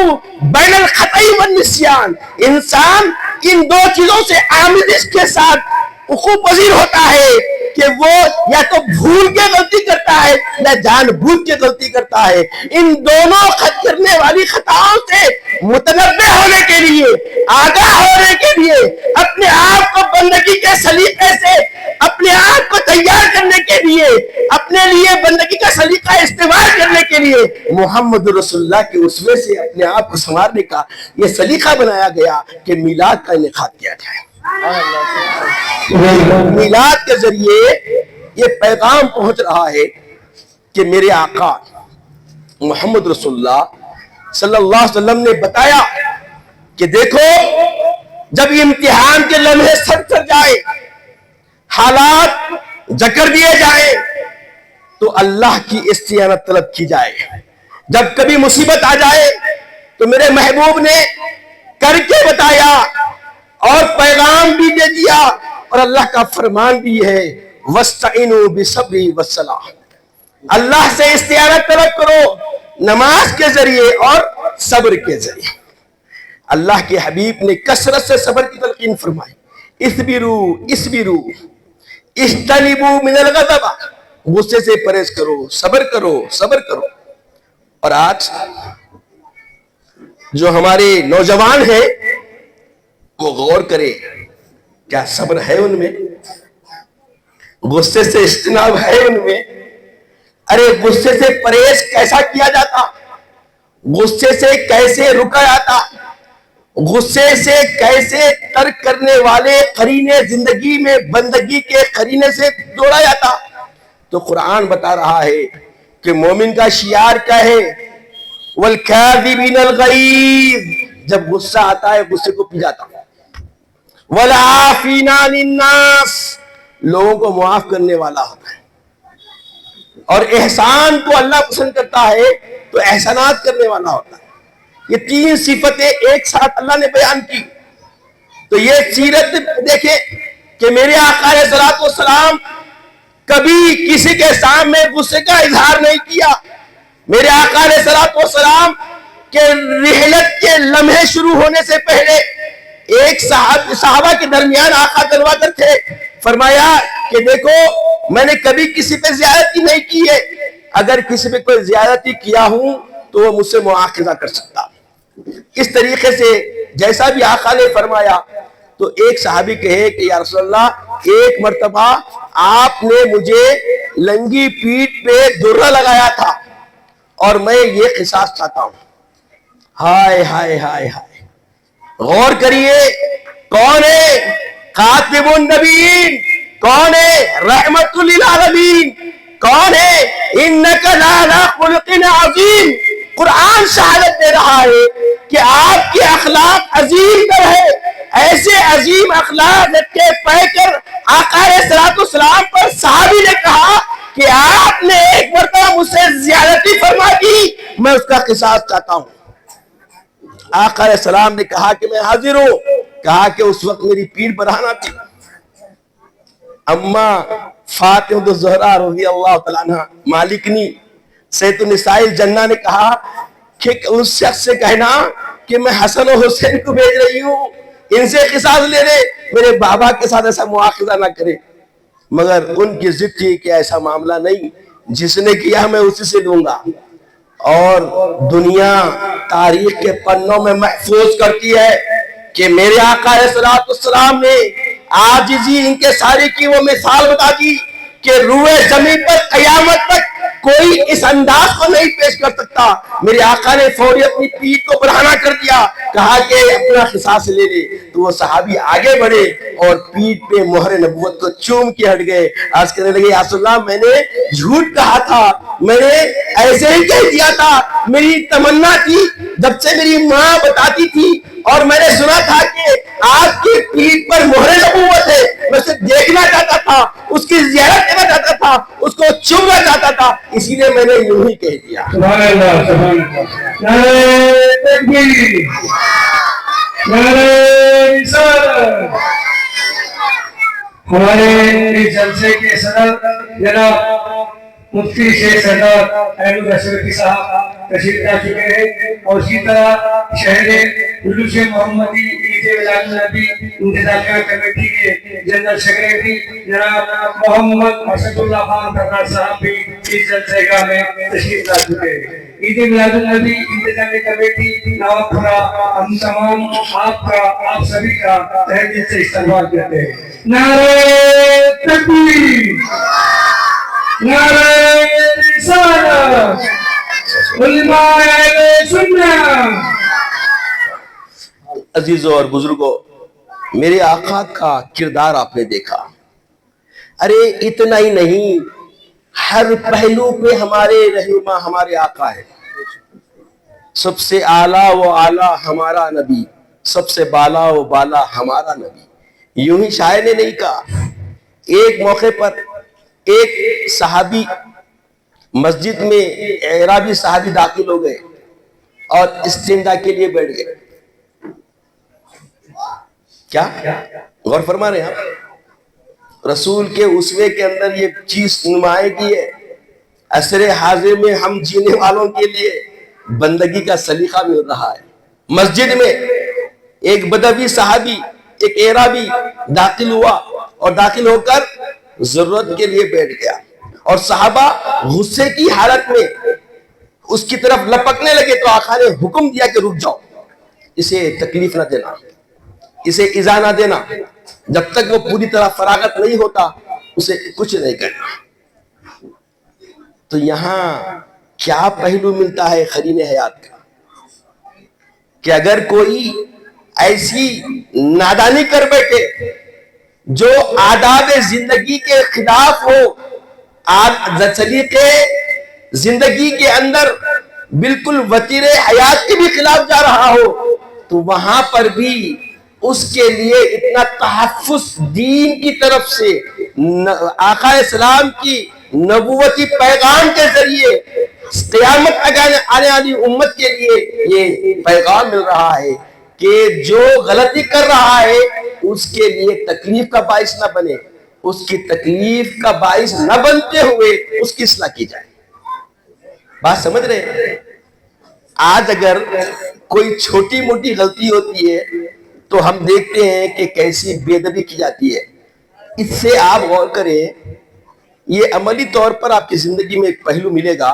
بین الخطأ والنسیان. انسان ان دو چیزوں سے آمیزش کے ساتھ وقوع پذیر ہوتا ہے کہ وہ یا تو بھول کے غلطی کرتا ہے یا جان بوجھ کے غلطی کرتا ہے. ان دونوں خط کرنے والی خطاؤں سے متنبع ہونے کے لیے، آگاہ ہونے کے لیے، اپنے آپ کو بندگی کے سلیقے سے اپنے آپ کو تیار کرنے کے لیے، اپنے لیے بندگی کا سلیقہ استعمال کرنے کے لیے محمد رسول اللہ کے اسوے سے اپنے آپ کو سنوارنے کا یہ سلیقہ بنایا گیا کہ میلاد کا انعقاد کیا جائے. میلاد کے ذریعے یہ پیغام پہنچ رہا ہے کہ میرے آقا محمد رسول اللہ صلی اللہ علیہ وسلم نے بتایا کہ دیکھو جب امتحان کے لمحے سر جائے، حالات جکر دیے جائیں، تو اللہ کی استعانت طلب کی جائے. جب کبھی مصیبت آ جائے تو میرے محبوب نے کر کے بتایا اور پیغام بھی دے دیا، اور اللہ کا فرمان بھی ہے وَاسْتَعِنُوا بِالصَّبْرِ وَالصَّلَاةِ. اللہ سے استعانت طلب کرو نماز کے ذریعے اور صبر کے ذریعے. اللہ کے حبیب نے کثرت سے صبر کی تلقین فرمائی. اصبروا اجتنبوا من الغضب، غصے سے پرہیز کرو، صبر کرو، صبر کرو. اور آج جو ہمارے نوجوان ہیں وہ غور کرے، کیا صبر ہے ان میں؟ غصے سے اجتناب ہے ان میں؟ ارے غصے سے پرہیز کیسا کیا جاتا؟ غصے سے کیسے رکا جاتا؟ غصے سے کیسے ترک کرنے والے قرینے زندگی میں بندگی کے قرینے سے جوڑا جاتا؟ تو قرآن بتا رہا ہے کہ مومن کا شعار کیا ہے؟ وَالْكَاذِبِينَ الْغَيْظَ، جب غصہ آتا ہے غصے کو پی جاتا. وَالْعَافِينَ عَنِ النَّاسِ، لوگوں کو معاف کرنے والا ہوتا ہے. اور احسان کو اللہ پسند کرتا ہے تو احسانات کرنے والا ہوتا ہے. یہ تین صفتیں ایک ساتھ اللہ نے بیان کی. تو یہ سیرت دیکھیں کہ میرے آقا علیہ الصلوۃ والسلام کبھی کسی کے سامنے غصے کا اظہار نہیں کیا. میرے آقا علیہ الصلوۃ والسلام کے رحلت کے لمحے شروع ہونے سے پہلے ایک صحابہ کے درمیان آقا دلوادر تھے. فرمایا کہ دیکھو میں نے کبھی کسی پہ زیادتی نہیں کی ہے، اگر کسی پہ کوئی زیادتی کیا ہوں تو وہ مجھ سے مواخذہ کر سکتا. اس طریقے سے جیسا بھی آقا نے فرمایا تو ایک صحابی کہے کہ یا رسول اللہ ایک مرتبہ آپ نے مجھے لنگی پیٹھ پہ درہ لگایا تھا اور میں یہ قصاص چاہتا ہوں. ہائے ہائے ہائے ہائے، غور کریے کون ہے خاتم النبیین، کون ہے رحمت للعالمین، کون ہے انک لعلی خلق عظیم. قرآن شہادت دے رہا ہے کہ آپ کے اخلاق عظیم تر ہے. ایسے عظیم اخلاق کے پہ کر آقا علیہ الصلوۃ والسلام پر صحابی نے کہا کہ آپ نے ایک مرتبہ مجھ سے زیادتی فرما دی، میں اس کا قصاص چاہتا ہوں۔ آقا علیہ السلام نے کہا کہ میں حاضر ہوں۔ کہا کہ اس وقت میری پیٹھ پر آنا تھی۔ اما فاطمہ الزہرا رضی اللہ تعالیٰ عنہ مالکنی سید النساء الجنہ نے کہا کہ اس شخص سے کہنا کہ میں حسن و حسین کو بھیج رہی ہوں ان سے قصاص لے لے، میرے بابا کے ساتھ ایسا مواخذہ نہ کرے۔ مگر ان کی ضد تھی کہ ایسا معاملہ نہیں، جس نے کیا میں اسی سے لوں گا۔ اور دنیا تاریخ کے پنوں میں محفوظ کرتی ہے کہ میرے آقا علیہ السلام نے عاجزی ان کے ساری کی وہ مثال بتا دی کہ روئے زمین پر قیامت تک کوئی اس انداز کو نہیں پیش کر سکتا۔ میرے آقا نے فوری اپنی پیٹھ کو بڑھانا کر دیا، کہا کہ اپنا قصاص لے لے۔ تو وہ صحابی آگے بڑھے اور پیٹھ پہ مہر نبوت کو چوم کے ہٹ گئے۔ عرض کرنے لگے یا رسول اللہ میں نے جھوٹ کہا تھا، میں نے ایسے ہی کہہ دیا تھا، میری تمنا تھی جب سے میری ماں بتاتی تھی اور میں نے سنا تھا کہ آپ کی پیٹھ پر مہر نبوت ہے، میں اسے دیکھنا چاہتا تھا، اس کی زیارت کرنا چاہتا تھا، اس کو چومنا چاہتا تھا، اسی لیے میں نے یوں ہی کہہ دیا۔ سبحان اللہ، سبحان اللہ، نعرہ تکبیر، نعرہ رسالت۔ ہمارے اس جلسے کے صدر جناب مفتی شیخ سردار احمد اشرفی صاحب تشریف لا چکے ہیں، اور اسی طرح شہر جلوس محمدی عید میلاد النبی انتظامیہ کمیٹی کے جنرل سیکریٹری جناب محمد اسد اللہ خان برقرار صاحب بھی اس جلسے گاہ میں تشریف لا چکے ہیں۔ عید میلاد النبی انتظامیہ کمیٹی نواب پورا ہم تمام آپ سبھی کا تہہ دل سے استقبال کرتے ہیں۔ نعرہ تکبیر، نعرہ رسالت، علماء اہل سنت۔ عزیزوں اور بزرگوں، میرے آقا کا کردار آپ نے دیکھا۔ ارے اتنا ہی نہیں، ہر پہلو پہ ہمارے رہنما ہمارے آقا ہے۔ سب سے اعلیٰ و اعلیٰ ہمارا نبی، سب سے بالا و بالا ہمارا نبی۔ یوں ہی شاعر نے نہیں کہا۔ ایک موقع پر ایک صحابی مسجد میں اعرابی صحابی داخل ہو گئے اور استنجا کے لیے بیٹھ گئے۔ کیا غور فرما رہے ہیں آپ؟ رسول کے اسوے کے اندر یہ چیز نمایاں کی ہے۔ عصر حاضر میں ہم جینے والوں کے لیے بندگی کا سلیقہ مل رہا ہے۔ مسجد میں ایک بدوی صحابی، ایک اعرابی داخل ہوا اور داخل ہو کر ضرورت کے لیے بیٹھ گیا، اور صحابہ غصے کی حالت میں اس کی طرف لپکنے لگے تو آقا نے حکم دیا کہ رک جاؤ، اسے تکلیف نہ دینا، اسے ایذا نہ دینا، جب تک وہ پوری طرح فراغت نہیں ہوتا اسے کچھ نہیں کرنا۔ تو یہاں کیا پہلو ملتا ہے قرین حیات کا کہ اگر کوئی ایسی نادانی کر بیٹھے جو آداب زندگی کے خلاف ہو، سلیقے زندگی کے اندر بالکل وتیر حیات کے بھی خلاف جا رہا ہو، تو وہاں پر بھی اس کے لیے اتنا تحفظ دین کی طرف سے آقا علیہ السلام کی نبوتی پیغام کے ذریعے قیامت آنے والی امت کے لیے یہ پیغام مل رہا ہے کہ جو غلطی کر رہا ہے اس کے لیے تکلیف کا باعث نہ بنے، اس کی تکلیف کا باعث نہ بنتے ہوئے اس کی اصلاح کی جائے۔ بات سمجھ رہے ہیں؟ آج اگر کوئی چھوٹی موٹی غلطی ہوتی ہے تو ہم دیکھتے ہیں کہ کیسی بے ادبی کی جاتی ہے۔ اس سے آپ غور کریں، یہ عملی طور پر آپ کی زندگی میں ایک پہلو ملے گا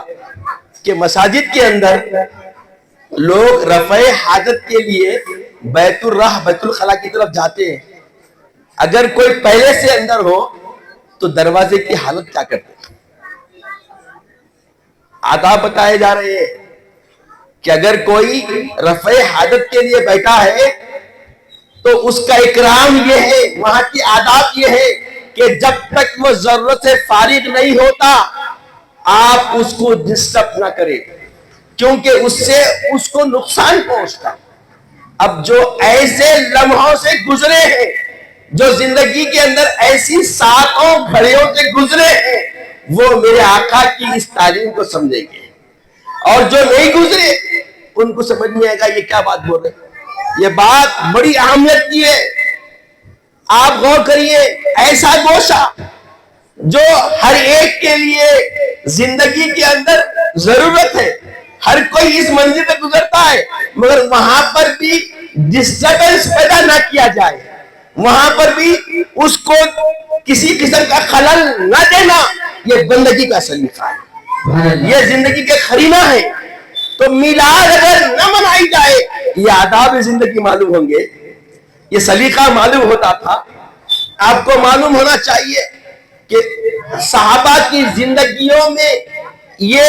کہ مساجد کے اندر لوگ رفع حاجت کے لیے بیت الخلا کی طرف جاتے ہیں۔ اگر کوئی پہلے سے اندر ہو تو دروازے کی حالت کیا کرتے ہیں؟ آداب بتائے جا رہے ہیں کہ اگر کوئی رفع حاجت کے لیے بیٹھا ہے تو اس کا اکرام یہ ہے، وہاں کی آداب یہ ہے کہ جب تک وہ ضرورت سے فارغ نہیں ہوتا آپ اس کو ڈسٹرب نہ کریں، کیونکہ اس سے اس کو نقصان پہنچتا۔ اب جو ایسے لمحوں سے گزرے ہیں جو زندگی کے اندر ایسی ساتوں گھڑیوں سے گزرے ہیں وہ میرے آقا کی اس تعلیم کو سمجھیں گے، اور جو نہیں گزرے ان کو سمجھ نہیں آئے گا یہ کیا بات بول رہے ہیں۔ یہ بات بڑی اہمیت کی ہے، آپ غور کریے۔ ایسا گوشہ جو ہر ایک کے لیے زندگی کے اندر ضرورت ہے، ہر کوئی اس منزل پہ گزرتا ہے، مگر وہاں پر بھی ڈسٹربنس پیدا نہ کیا جائے، وہاں پر بھی اس کو کسی قسم کا خلل نہ دینا، یہ بندگی کا سلیقہ ہے، یہ زندگی کے قرینہ ہے۔ تو میلاد اگر نہ منائی جائے، یہ آداب زندگی معلوم ہوں گے، یہ سلیقہ معلوم ہوتا تھا۔ آپ کو معلوم ہونا چاہیے کہ صحابہ کی زندگیوں میں یہ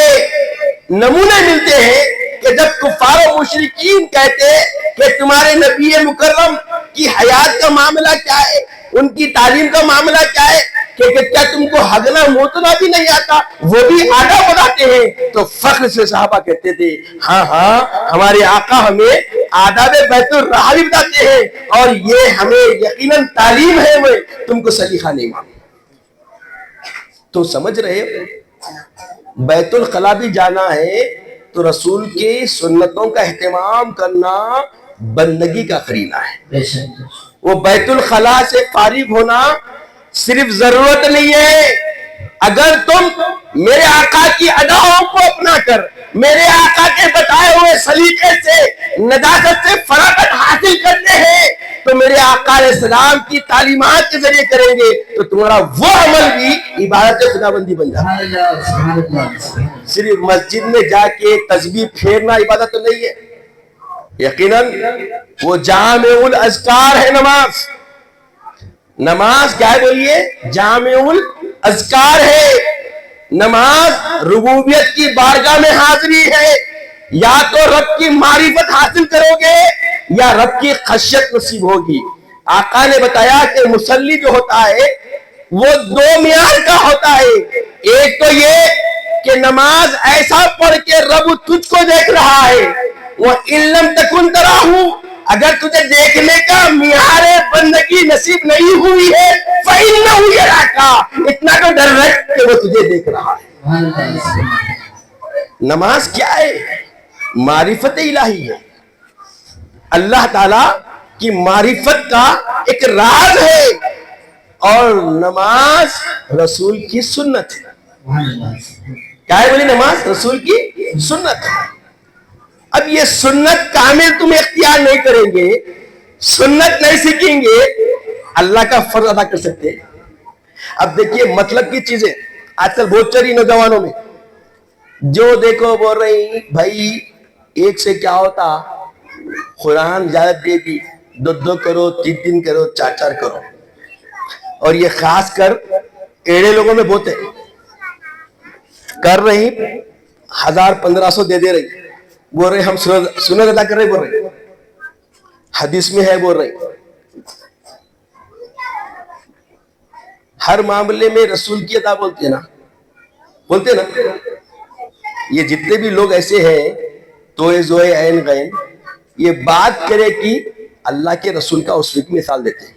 نمونے ملتے ہیں کہ جب کفار و مشرکین کہتے کہ تمہارے نبی مکرم کی حیات کا معاملہ کیا ہے، ان کی تعلیم کا معاملہ کیا ہے، کہ کیا تم کو ہگنا موتنا بھی نہیں آتا، وہ بھی آداب بتاتے ہیں، تو فخر سے صحابہ کہتے تھے ہاں ہاں ہمارے آقا ہمیں آداب بیت الرحم بھی بتاتے ہیں، اور یہ ہمیں یقیناً تعلیم ہے، میں تم کو سلیقہ نہیں مانوں۔ تو سمجھ رہے ہو، بیت الخلا بھی جانا ہے تو رسول کی سنتوں کا اہتمام کرنا بندگی کا قرینہ ہے۔ وہ بیت الخلا سے فارغ ہونا صرف ضرورت نہیں ہے، اگر تم میرے آقا کی اداؤں کو اپنا کر میرے آقا کے بتائے ہوئے سلیقے سے نزاکت سے فراغت حاصل کرتے ہیں تو میرے آقا علیہ السلام کی تعلیمات کے ذریعے کریں گے تو تمہارا وہ عمل بھی عبادت خداوندی بن جائے گا۔ صرف مسجد میں جا کے تسبیح پھیرنا عبادت تو نہیں ہے، یقیناً وہ جامع الاذکار ہے۔ نماز کیا ہے بولیے؟ جامع الاذکار ہے۔ نماز ربوبیت کی بارگاہ میں حاضری ہے، یا تو رب کی معرفت حاصل کرو گے یا رب کی خشیت نصیب ہوگی۔ آقا نے بتایا کہ مصلی جو ہوتا ہے وہ دو معیار کا ہوتا ہے، ایک تو یہ کہ نماز ایسا پڑھ کے رب تجھ کو دیکھ رہا ہے، وَإِن لَمْ تَكُنْ تَرَاهُ، اگر تجھے دیکھنے کا معیار بندگی نصیب نہیں ہوئی ہے فَإِنَّهُ يَرَاكَ، اتنا تو ڈر رکھ کہ وہ تجھے دیکھ رہا ہے۔ نماز کیا ہے؟ معرفت الہی ہے، اللہ تعالیٰ کی معرفت کا ایک راز ہے، اور نماز رسول کی سنت ہے۔ کیا ہے بولی؟ نماز رسول کی سنت ہے۔ اب یہ سنت کامل تم اختیار نہیں کریں گے، سنت نہیں سیکھیں گے، اللہ کا فرض ادا کر سکتے ہیں؟ اب دیکھیے مطلب کی چیزیں آج کل بہت چلی نوجوانوں میں، جو دیکھو بول رہی بھائی ایک سے کیا ہوتا، قرآن اجازت دے دی 2 کرو 3 کرو 4 کرو، اور یہ خاص کر ایڑے لوگوں میں بہت ہے، کر رہی 1000-1500 دے رہی، بول رہے ہم سنت ادا کر رہے، بول رہے حدیث میں ہے، بول رہے ہر معاملے میں رسول کی ادا بولتے ہیں نا، بولتے ہیں نا۔ یہ جتنے بھی لوگ ایسے ہیں توئے زوئے عین غین، یہ بات کرے کہ اللہ کے رسول کا اسوے کی مثال دیتے ہیں۔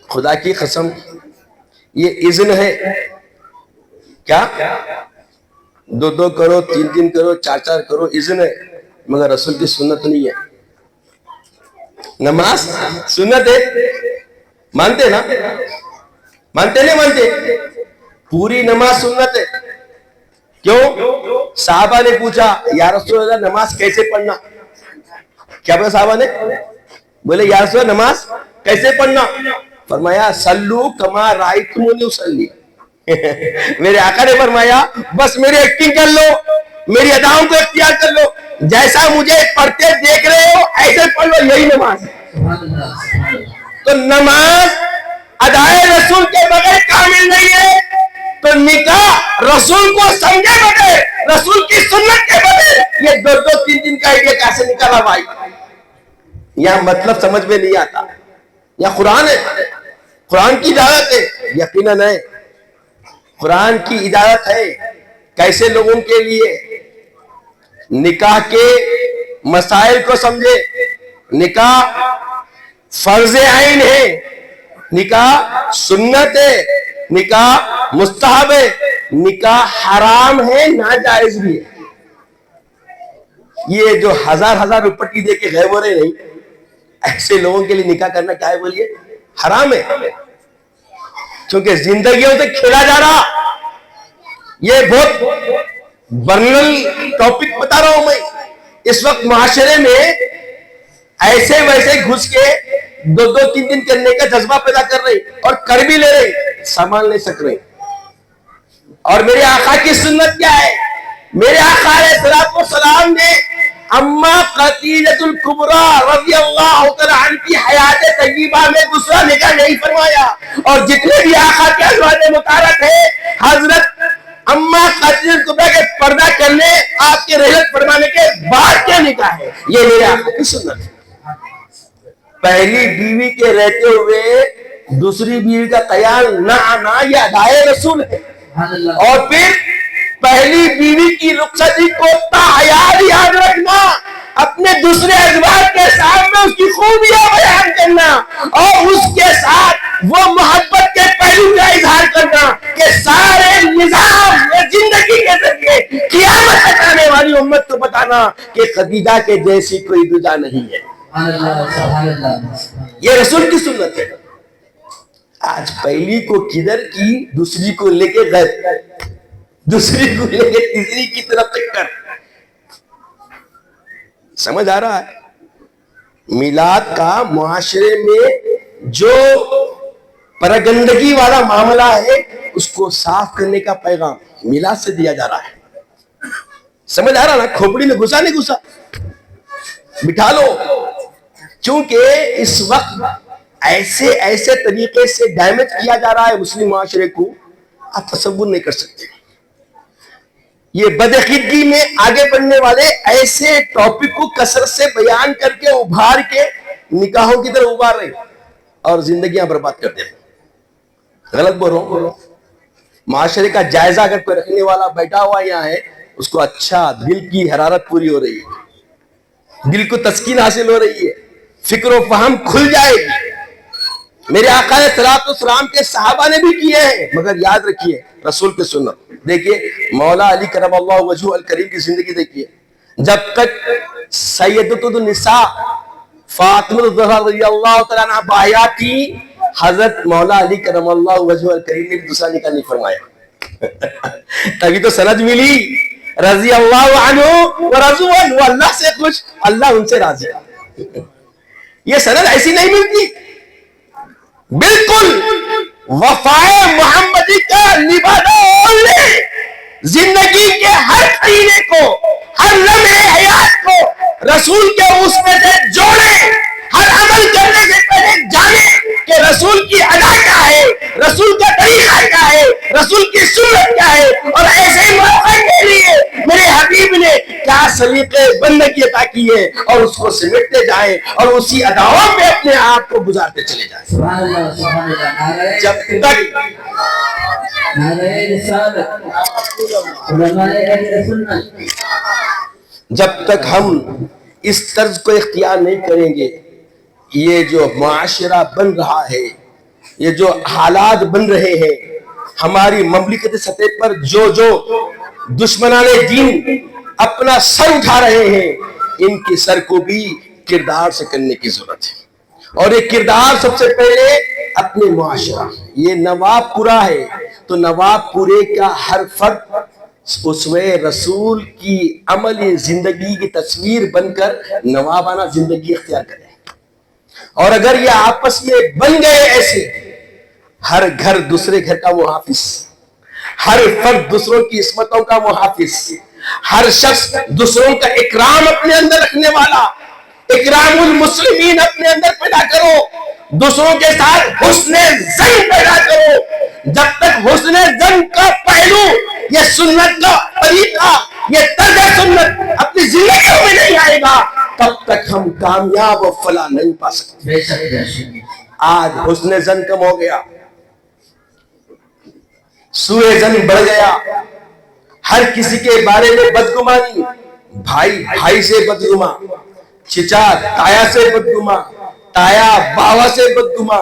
خدا کی قسم یہ اذن ہے کیا 2 کرو 3 کرو 4 کرو، اذن ہے، مگر رسول کی سنت نہیں ہے۔ نماز سنت ہے، مانتے نا؟ مانتے نہیں مانتے؟ پوری نماز سنت ہے۔ کیوں؟ صحابہ نے پوچھا یا رسول اللہ نماز کیسے پڑھنا؟ کیا بولا صحابہ نے؟ بولے یا رسول اللہ نماز کیسے پڑھنا؟ فرمایا سلو کما رائیتمونی اصلی، میرے آقا نے فرمایا بس میری ایکٹنگ کر لو، میری اداؤں کو اختیار کر لو، جیسا مجھے پڑھتے دیکھ رہے ہو ایسے پڑھ لو، یہی نماز ہے۔ تو نماز ادائے رسول کے بغیر کامل نہیں ہے، تو نکاح رسول کو سمجھے بغیر، رسول کی سنت کے بغیر یہ 2-3 کا ایڈیا کیسے نکالا بھائی؟ یہاں مطلب سمجھ میں نہیں آتا۔ یا قرآن ہے، قرآن کی اجازت ہے، یقیناً ہے، قرآن کی اجازت ہے۔ کیسے لوگوں کے لیے نکاح کے مسائل کو سمجھے، نکاح فرض عین ہے، نکاح سنت ہے، نکاح مستحب ہے، نکاح حرام ہے، ناجائز بھی ہے۔ یہ جو ہزار روپٹی دے کے غائب ہو رہے نہیں، ایسے لوگوں کے لیے نکاح کرنا کیا ہے بولیے؟ حرام ہے، کیونکہ زندگیوں سے کھیلا جا رہا۔ یہ بہت برنل ٹاپک بتا رہا ہوں میں۔ اس وقت معاشرے میں ایسے ویسے گھس کے 2-3 دن کرنے کا جذبہ پیدا کر رہے اور کر بھی لے رہے، سنبھال نہیں سک رہے۔ اور میرے آقا کی سنت کیا ہے؟ میرے آقا علیہ الصلوۃ والسلام نے اما خدیجہ الکبریٰ رضی اللہ تعالی عنہ کی حیات طیبہ میں دوسرا نکاح نہیں فرمایا، اور جتنے بھی آقا کے ازواج مطہرات ہیں، حضرت اما خدیجہ الکبریٰ کے پردہ کرنے، آپ کے رحلت فرمانے کے بعد کے نکاح ہے۔ یہ میرے آقا کی سنت ہے۔ پہلی بیوی کے رہتے ہوئے دوسری بیوی کا خیال نہ آنا، یہ ادائے رسول ہے۔ اور پھر پہلی بیوی کی رخصتی کو تاحیات یاد رکھنا، اپنے دوسرے ازواج کے سامنے اس کی خوبیاں بیان کرنا، اور اس کے ساتھ وہ محبت کے پہلو کا اظہار کرنا کہ سارے نظام زندگی کے ذریعے قیامت تک آنے والی امت کو بتانا کہ خدیجہ کے جیسی کوئی دوجا نہیں ہے۔ یہ رسول کی سنت ہے۔ آج پہلی کو کدھر کی، دوسری کو لے کے غیب، دوسری کو لے کے تیسری کی طرف چکر۔ سمجھ آ رہا ہے؟ میلاد کا معاشرے میں جو پرگندگی والا معاملہ ہے، اس کو صاف کرنے کا پیغام میلاد سے دیا جا رہا ہے۔ سمجھ آ رہا نا؟ کھوپڑی میں گھسا نہیں گھسا، بٹھا لو۔ چونکہ اس وقت ایسے طریقے سے ڈیمیج کیا جا رہا ہے مسلم معاشرے کو، آپ تصور نہیں کر سکتے۔ یہ بدعقیدگی میں آگے بڑھنے والے ایسے ٹاپک کو کثرت سے بیان کر کے ابھار کے نکاحوں کی طرف ابھار رہے اور زندگیاں برباد کرتے ہیں۔ غلط بول رہا ہوں؟ معاشرے کا جائزہ اگر کوئی رکھنے والا بیٹھا ہوا یہاں ہے، اس کو اچھا دل کی حرارت پوری ہو رہی ہے، دل کو تسکین حاصل ہو رہی ہے، فکر و فہم کھل جائے گی۔ میرے آقا علیہ الصلوۃ والسلام کے صحابہ نے بھی کیے ہیں، مگر یاد رکھیے رسول کی سنت۔ دیکھیے مولا علی کرم اللہ وجہہ الکریم کی زندگی دیکھیے، جب تک سیدۃ النساء فاطمہ الزہرا رضی اللہ تعالیٰ عنہا باحیات تھی، حضرت مولا علی کرم اللہ وجہہ الکریم نے دوسرا نکاح نہیں فرمایا۔ تبھی تو سند ملی رضی اللہ عنہ ورضوا عنہ، وہ اللہ سے خوش، اللہ ان سے راضی۔ یہ سند ایسی نہیں ملتی۔ بالکل وفائے محمدی کا نبھانا لے، زندگی کے ہر قرینے کو، ہر لمحے حیات کو رسول کے اس میں سے جوڑے، ہر عمل کرنے سے پہلے جانے کہ رسول کی ادا کیا ہے، رسول کا طریقہ کیا ہے، رسول کی سنت کیا ہے، اور ایسے موقع کے لیے میرے حبیب نے کیا سلیقے بندگی عطا کی ہے، اور اس کو سمٹتے جائیں اور اسی اداؤں پہ اپنے آپ کو گزارتے چلے جائیں۔ سبحان اللہ، سبحان اللہ۔ جب تک جب تک ہم اس طرز کو اختیار نہیں کریں گے، یہ جو معاشرہ بن رہا ہے، یہ جو حالات بن رہے ہیں، ہماری مملکت سطح پر جو دشمنان دین اپنا سر اٹھا رہے ہیں، ان کی سر کو بھی کردار سے کرنے کی ضرورت ہے۔ اور یہ کردار سب سے پہلے اپنے معاشرہ، یہ نواب پورا ہے تو نواب پورے کا ہر فرد اسوہ رسول کی عملی زندگی کی تصویر بن کر نوابانہ زندگی اختیار کرے۔ اور اگر یہ آپس میں بن گئے ایسے، ہر گھر دوسرے گھر کا محافظ، ہر فرد دوسروں کی عصمتوں کا محافظ، ہر شخص دوسروں کا اکرام اپنے اندر رکھنے والا، اکرام المسلمین اپنے اندر پیدا کرو، دوسروں کے ساتھ حسن ظن پیدا کرو۔ جب تک حسن ظن کا پہلو، یہ سنت کا طریقہ، یہ طرز سنت اپنی زندگیوں میں نہیں آئے گا، تب تک ہم کامیاب و فلاح نہیں پا سکتے۔ آج حسن ظن کم ہو گیا، سوء ظن بڑھ گیا، ہر کسی کے بارے میں بدگمانی، بھائی بھائی سے بدگما، چچا تایا سے بدگما، تایا باوا سے بدگما،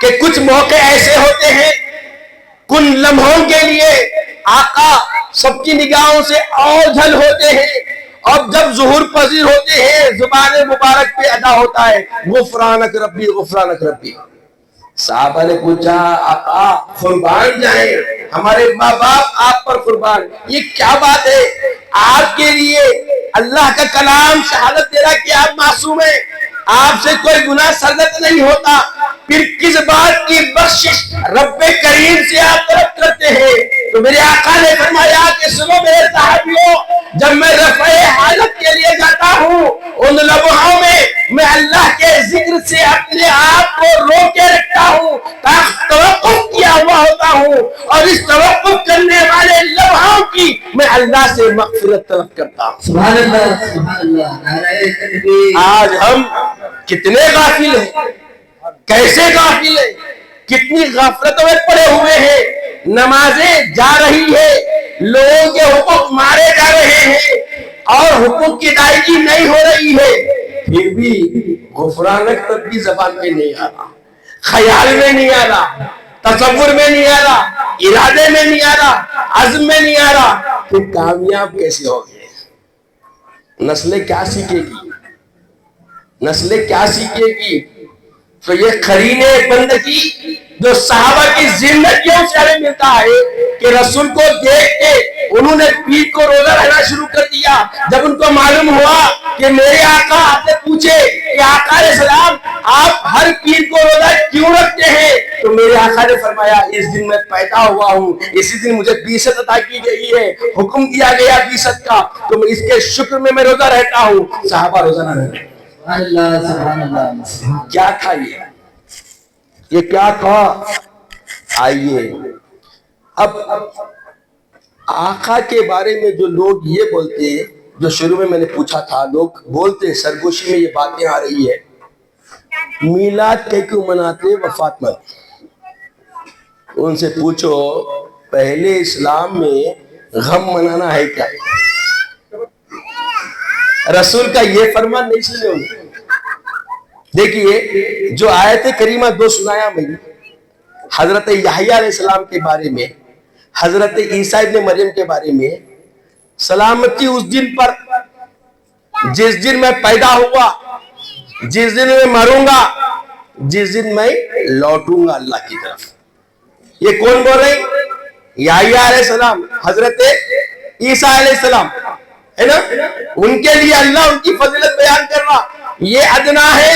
کہ کچھ موقع ایسے ہوتے ہیں کن لمحوں کے لیے آقا سب کی نگاہوں سے اوجھل ہوتے ہیں، اور جب ظہور پذیر ہوتے ہیں زبان مبارک پہ ادا ہوتا ہے غفرانک ربی غفرانک ربی۔ صحابہ نے پوچھا آقا قربان جائیں، ہمارے ماں باپ آپ پر قربان، یہ کیا بات ہے؟ آپ کے لیے اللہ کا کلام شہادت دے رہا کہ آپ معصوم ہیں، آپ سے کوئی گناہ سرزد نہیں ہوتا، پھر کس بات کی بخشش رب کریم سے آپ طلب کرتے ہیں؟ تو میرے آقا نے فرمایا کہ سنو میرے صحابیوں، جب میں رفع حاجت کے لیے جاتا ہوں ان لمحوں میں اللہ کے ذکر سے اپنے آپ کو روکے رکھتا ہوں، توقف کیا ہوا ہوتا ہوں، اور اس توقف کرنے والے لمحوں کی میں اللہ سے مغفرت طلب کرتا ہوں۔ سبحان اللہ سبحان اللہ، نعرہ تکبیر۔ آج ہم کتنے غافل ہیں، کیسے غافل ہیں، کتنی غفلتوں میں پڑے ہوئے ہیں، نمازیں جا رہی ہے، لوگوں کے حقوق مارے جا رہے ہیں اور حقوق کی ادائیگی نہیں ہو رہی ہے، پھر بھی غفرانک ربی زبان میں نہیں آ رہا، خیال میں نہیں آ رہا، تصور میں نہیں آ رہا، ارادے میں نہیں آ رہا، عزم میں نہیں آ رہا، پھر کامیاب کیسے ہوگے؟ نسلیں کیا سیکھے گی؟ نسلیں کیا سیکھے گی؟ تو یہ قرین بندگی جو صحابہ کی زندگیوں سے ہمیں ملتا ہے کہ رسول کو دیکھ کے انہوں نے پیر کو روزہ رہنا شروع کر دیا۔ جب ان کو معلوم ہوا کہ میرے آقا، آپ نے پوچھے کہ آقا علیہ السلام آپ ہر پیر کو روزہ کیوں رکھتے ہیں؟ تو میرے آقا نے فرمایا اس دن میں پیدا ہوا ہوں، اسی دن مجھے 20 عطا کی گئی ہے، حکم دیا گیا 20 کا، تو میں اس کے شکر میں روزہ رہتا ہوں۔ صحابہ روزہ نہ رہتے۔ سبحان اللہ سبحان اللہ۔ کیا تھا یہ کیا تھا؟ آئیے اب آقا کے بارے میں جو لوگ یہ بولتے ہیں، جو شروع میں نے پوچھا تھا، لوگ بولتے سرگوشی میں یہ باتیں آ رہی ہے، میلاد کیوں مناتے وفات من؟ ان سے پوچھو پہلے اسلام میں غم منانا ہے کیا؟ رسول کا یہ فرمان نہیں سنے ہوئے۔ دیکھیے جو آیت کریمہ دو سنایا میں، حضرت یحییٰ علیہ السلام کے بارے میں، حضرت عیسیٰ ابن مریم کے بارے میں، سلامتی اس دن پر جس دن میں پیدا ہوا، جس دن میں مروں گا، جس دن میں لوٹوں گا اللہ کی طرف۔ یہ کون بول رہے ہیں؟ یحییٰ علیہ السلام، حضرت عیسیٰ علیہ السلام، ہے نا؟ ان کے لیے اللہ ان کی فضیلت بیان کر رہا، یہ ادنا ہے،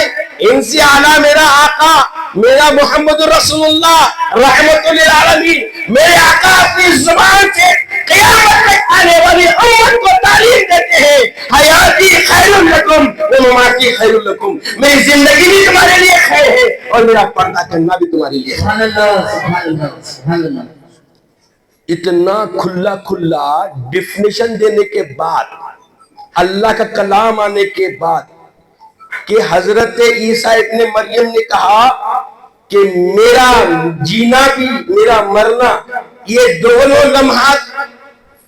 ان سے اعلیٰ میرا آقا، میرا محمد رسول اللہ رحمت للعالمین، میرے آقا اپنی زبان سے قیامت تک آنے والی امت کو تعلیم دیتے ہیں، حیاتی خیر لکم ومماتی خیر لکم، میری زندگی بھی تمہارے لیے خیر ہے اور میرا پردہ کرنا بھی تمہارے لیے ہے۔ سبحان اللہ سبحان اللہ سبحان اللہ۔ اتنا کھلا کھلا ڈیفینیشن دینے کے بعد، اللہ کا کلام آنے کے بعد، کہ حضرت عیسیٰ ابن مریم نے کہا کہ میرا جینا بھی میرا مرنا، یہ دونوں لمحات،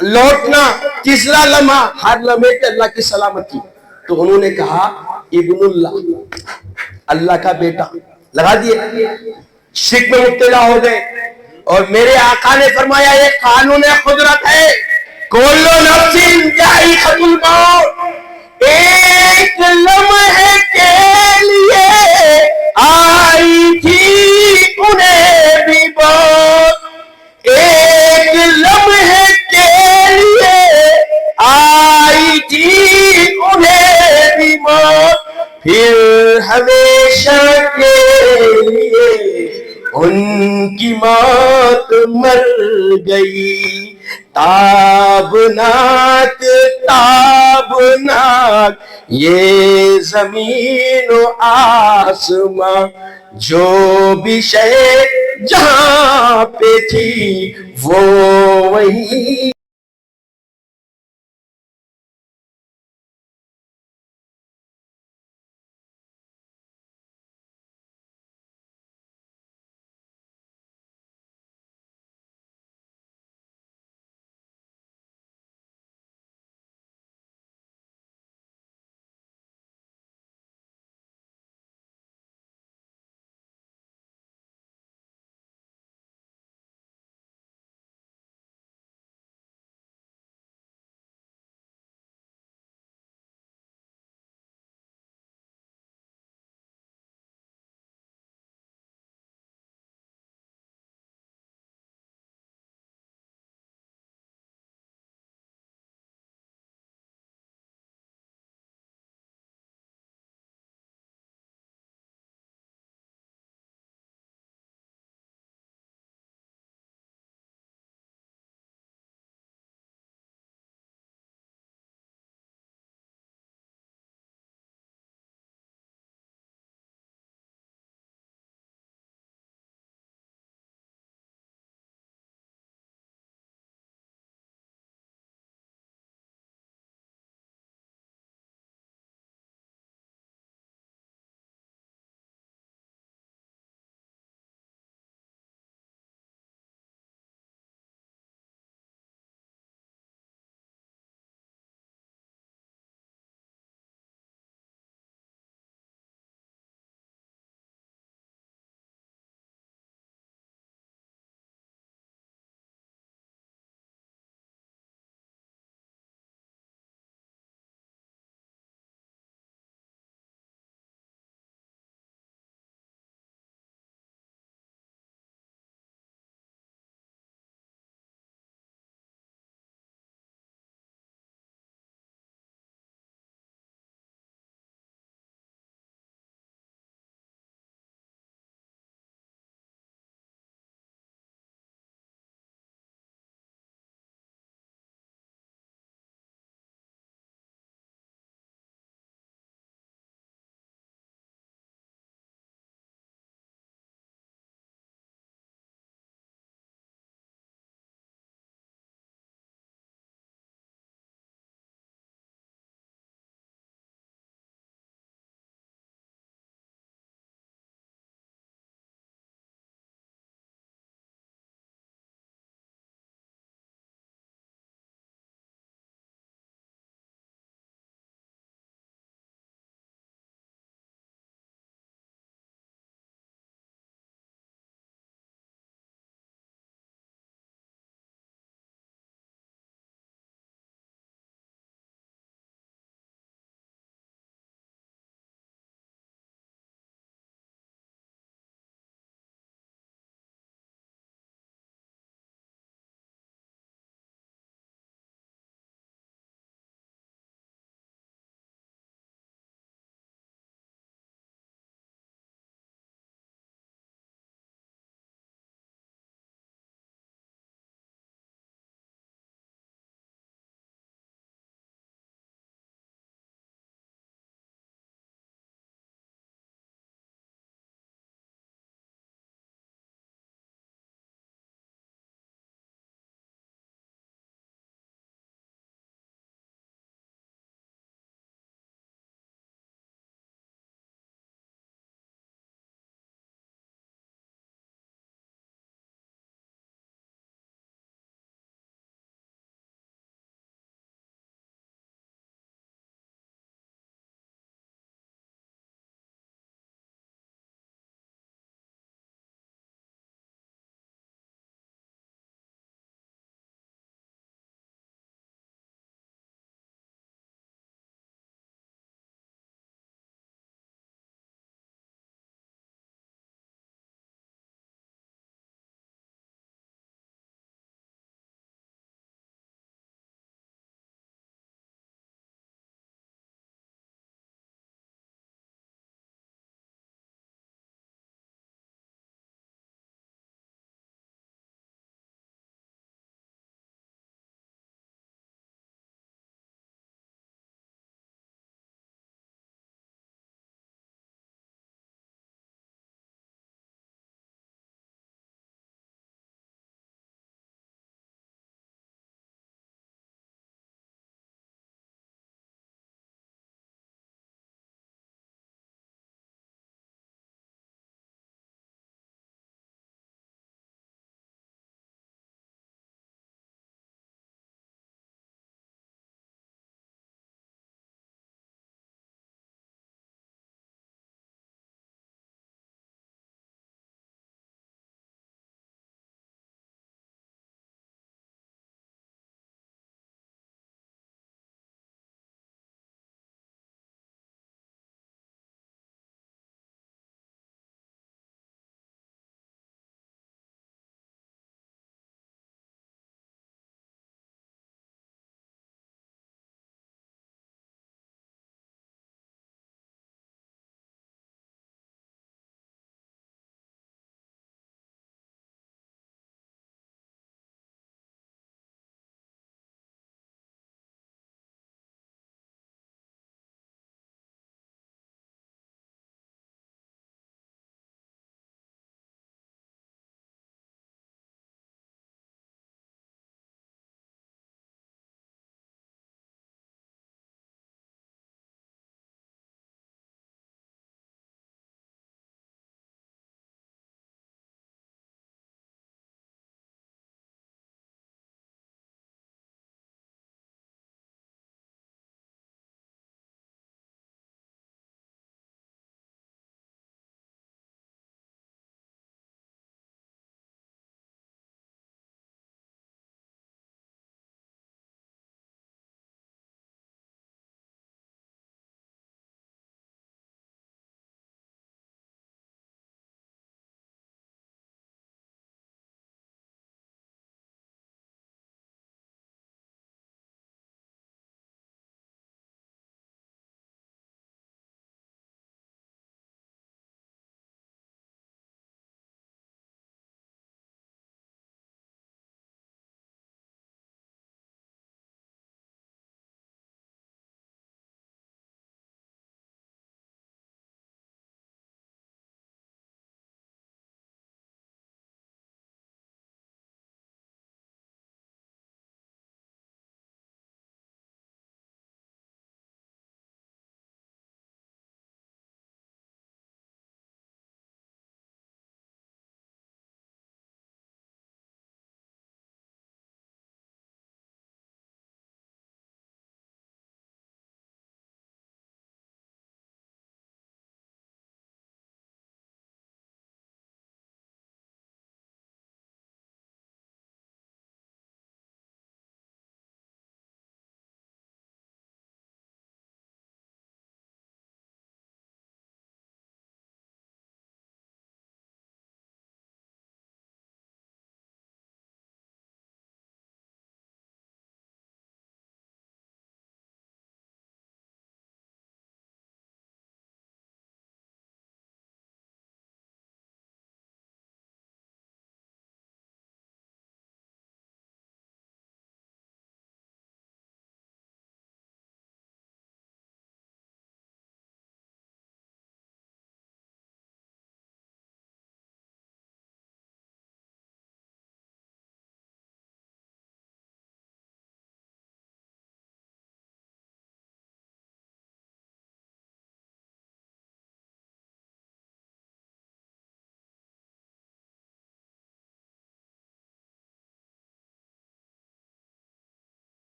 لوٹنا، تیسرا لمحہ، ہر لمحے پہ اللہ کی سلامتی، تو انہوں نے کہا ابن اللہ، اللہ کا بیٹا لگا دیے، شرک میں مبتلا ہو گئے۔ اور میرے آقا نے فرمایا یہ قانون قدرت ہے، کل نفس ذائقۃ الموت، ایک لمحے کے لیے آئی تھی انہیں بھی موت، ایک لمحے کے لیے آئی تھی انہیں بھی موت، پھر ہمیشہ کے لیے ان کی موت مر گئی۔ تابناک تابناک یہ زمین و آسمان، جو بھی شے جہاں پہ تھی وہ وہیں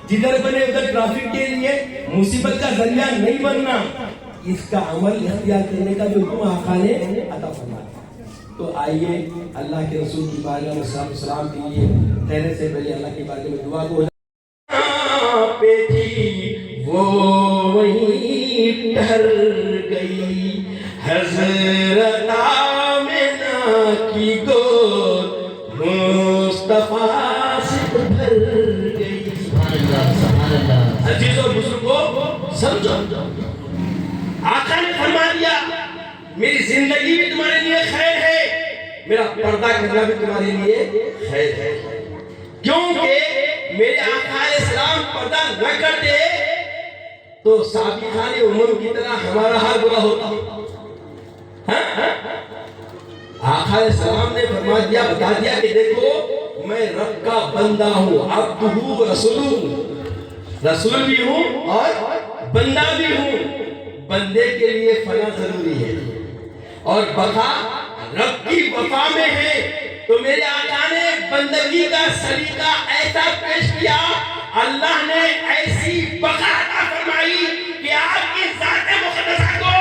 جدھر بنے ادھر ٹریفک کے لیے مصیبت کا ذریعہ نہیں بننا، اس کا عمل اختیار کرنے کا جو حکم آقا نے عطا فرمایا۔ تو آئیے اللہ کے رسول کی بارگاہ میں صلاۃ و سلام کے لیے ٹھہرنے سے پہلے اللہ کی بارگاہ میں دعا کو پہ تھی وہ وہیں ٹھہر گئی، حضرت آمنہ کی گود مصطفیٰ سے بھر گئی۔ سبحان اللہ سبحان اللہ۔ عزیز اور بزرگوں سمجھو، آقا نے فرما دیا میری زندگی بھی تمہارے لیے خیر ہے، میرا پردہ کرنا بھی تمہارے لیے خیر ہے، کیونکہ میرے آقا علیہ السلام پردہ نہ کرتے تو سابقان عمر کی طرح ہمارا حال برا ہوتا۔ آقا علیہ السلام نے فرما دیا، بتا دیا کہ دیکھو میں رب کا بندہ ہوں، عبدہ رسول ہوں، رسول بھی ہوں اور بندہ بھی ہوں۔ بندے کے لیے فنا ضروری ہے اور بقا رب کی وفا میں ہے، تو میرے آقا نے بندگی کا سلیقہ ایسا پیش کیا، اللہ نے ایسی بقا عطا فرمائی کہ آپ کی ذات مقدسہ کو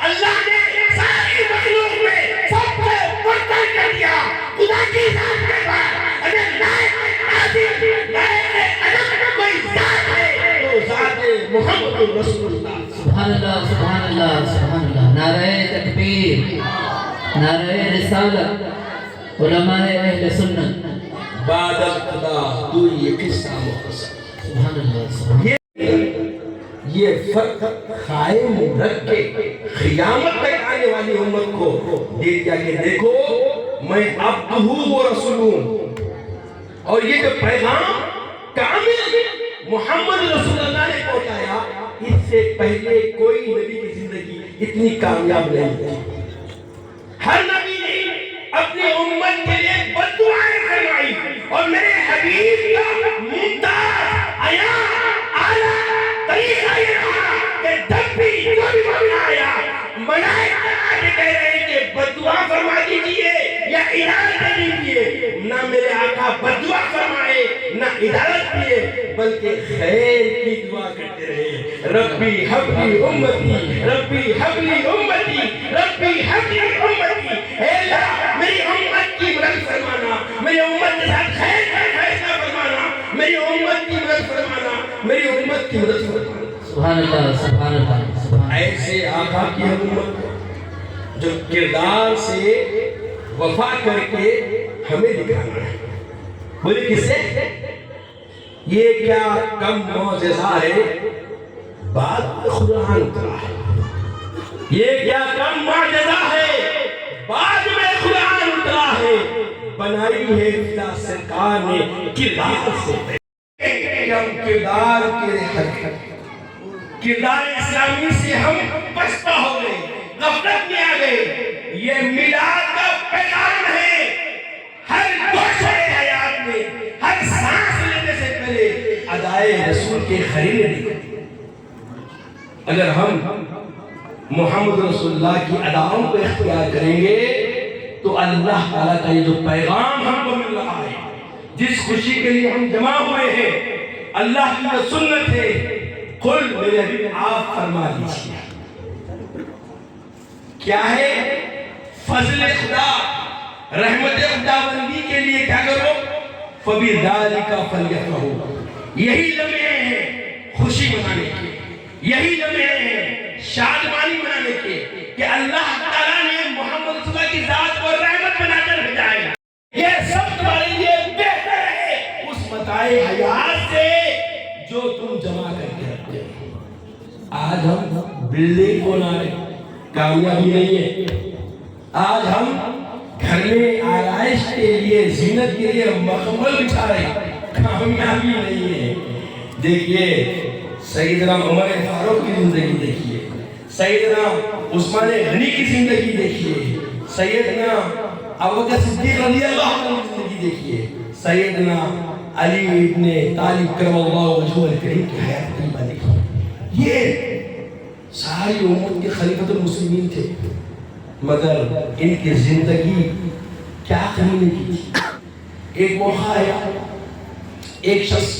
اللہ نے ساری مخلوق میں سب سے برتر کر دیا۔ خدا کی ذات کے بعد اگر لائق نازل لائق ادب کوئی ذات ہے تو ذات محمد رسول اللہ۔ سبحان اللہ سبحان اللہ سبحان اللہ۔ نعرہ تکبیر، نعرہ رسالت، علماء اہل سنت، بعد خدا تو یہ قصہ مختصر۔ سبحان اللہ سبحان یہ فرق قائم رکھ کے قیامت تک آنے والی امت کو دے دیا کہ دیکھو میں عبدہ و رسول ہوں، اور یہ جو پیغام کامل محمد رسول اللہ نے پہنچایا، اس سے پہلے کوئی نبی کی زندگی اتنی کامیاب نہیں تھی۔ ہر نبی نے اپنی امت کے لیے بد دعائیں فرمائی، اور میرے حبیب کا ممتاز آیا اعلیٰ طریقہ یہ رہا کہ جب بھی جو بھی مومن آیا ملائکہ آگے کہہ رہے ہیں کہ بد دعا فرما دیجئے یا ادارت دے دیجئے، نہ میرے آقا بد دعا فرمائے نہ ادارت دیے، بلکہ خیر کی دعا کرتے رہے۔ ربی حبلی امتی، ربی حبلی امتی، ربی حبلی امتی، اے اللہ میری امت کی مدد فرمانا، میری امت کے ساتھ خیر کا فیصلہ فرمانا، میری امت کی مدد فرمانا، میری امت کی مدد فرمانا۔ سبحان اللہ سبحان اللہ سبحان اللہ۔ ایسے آقا کی امت جو کردار سے وفا کر کے ہمیں دکھانا ہے، بولے کس سے؟ یہ کیا کم معجزہ ہے، بعد میں قرآن اترا ہے۔ یہ کیا کم معجزہ ہے، بعد میں قرآن اترا ہے۔ بنائی ہے فدا سرکار نے کردار سے، کہ ہم کردار کے حق کردار اسلامی سے ہم پسپا ہو گئے، غفلت میں آ گئے۔ یہ میلاد کا پیغام ہے، ہر گوشہ حیات میں، ہر سانس لینے سے پہلے ادائے رسول کے خریدے دیکھیں۔ اگر ہم محمد رسول اللہ کی اداؤں کو اختیار کریں گے تو اللہ تعالیٰ کا یہ جو پیغام ہم کو مل رہا ہے، جس خوشی کے لیے ہم جمع ہوئے ہیں، اللہ کی جو سنت ہے، قل میرے حبیب آپ فرما دیجئے کیا ہے؟ فضل خدا، رحمت خدا بندی کے لیے کیا کرو؟ فَبِذَلِكَ فَلْيَفْرَحُوا۔ یہی لمحے ہیں خوشی منانے کے، یہی لمحے ہیں شادمانی منانے کے کہ اللہ تعالیٰ نے محمد رسول اللہ کی ذات کو رحمت بنا کر بھیجا ہے۔ یہ سب تمہارے لیے بہتر ہے اس متاع حیات سے جو تم جمع کر کے رکھتے ہو۔ آج ہم بلڈنگ بنا رہے، کامیابی نہیں ہے۔ آج ہم گھر میں آرائش کے لیے، زینت کے لیے مخمل بچھا رہے، کامیابی نہیں ہے۔ دیکھیے سیدنا عمر فاروق کی زندگی دیکھیے، سیدنا عثمان غنی کی زندگی دیکھیے، سیدنا ابوبکر صدیق رضی اللہ عنہ کی زندگی دیکھیے، سیدنا علی ابن طالب کرم اللہ وجہہ الکریم کی حیات طیبہ دیکھیے۔ یہ ساری امت کے خلیفۃ المسلمین تھے، مگر ان کی زندگی کیا کمی نہیں کی تھی۔ ایک موقع آیا، ایک شخص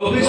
24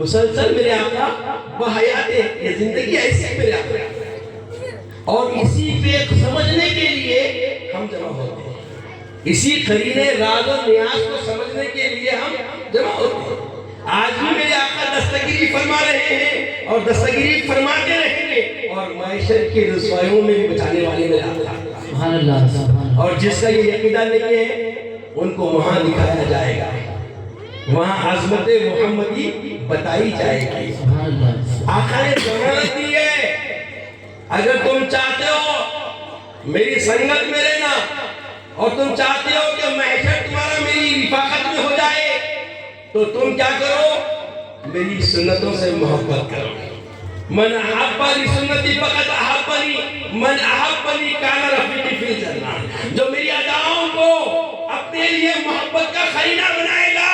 مسلسل میرے آقا بحیات یہ زندگی ایسی میرے آقا، اور اسی پہ سمجھنے کے لیے ہم جمع ہوتے ہیں، اسی قرینے راز و نیاز کو سمجھنے کے لیے ہم جمع ہوتے ہیں۔ آج بھی میرے آقا دستگیری فرما رہے ہیں اور دستگیری فرماتے رہیں گے، اور معاشر کی رسوائیوں میں بھی بچانے والے میرے آقا۔ سبحان اللہ سبحان اللہ۔ اور جس کا یہ عقیدہ نہیں ہے ان کو وہاں دکھایا جائے گا، وہاں عظمت محمدی بتائی جائے گی۔ سبحان اللہ۔ آقا نے ضمانت دی ہے، اگر تم چاہتے ہو میری سنگت میں رہنا اور تم چاہتے ہو کہ محشر تمہارا میری رفاقت میں ہو جائے تو تم کیا کرو؟ میری سنتوں سے محبت کرو۔ من احبنی سنتی فقط احبنی من احبنی کان رفیقی فی الجنہ۔ جو میری اداؤں کو اپنے لیے محبت کا قرینہ بنائے گا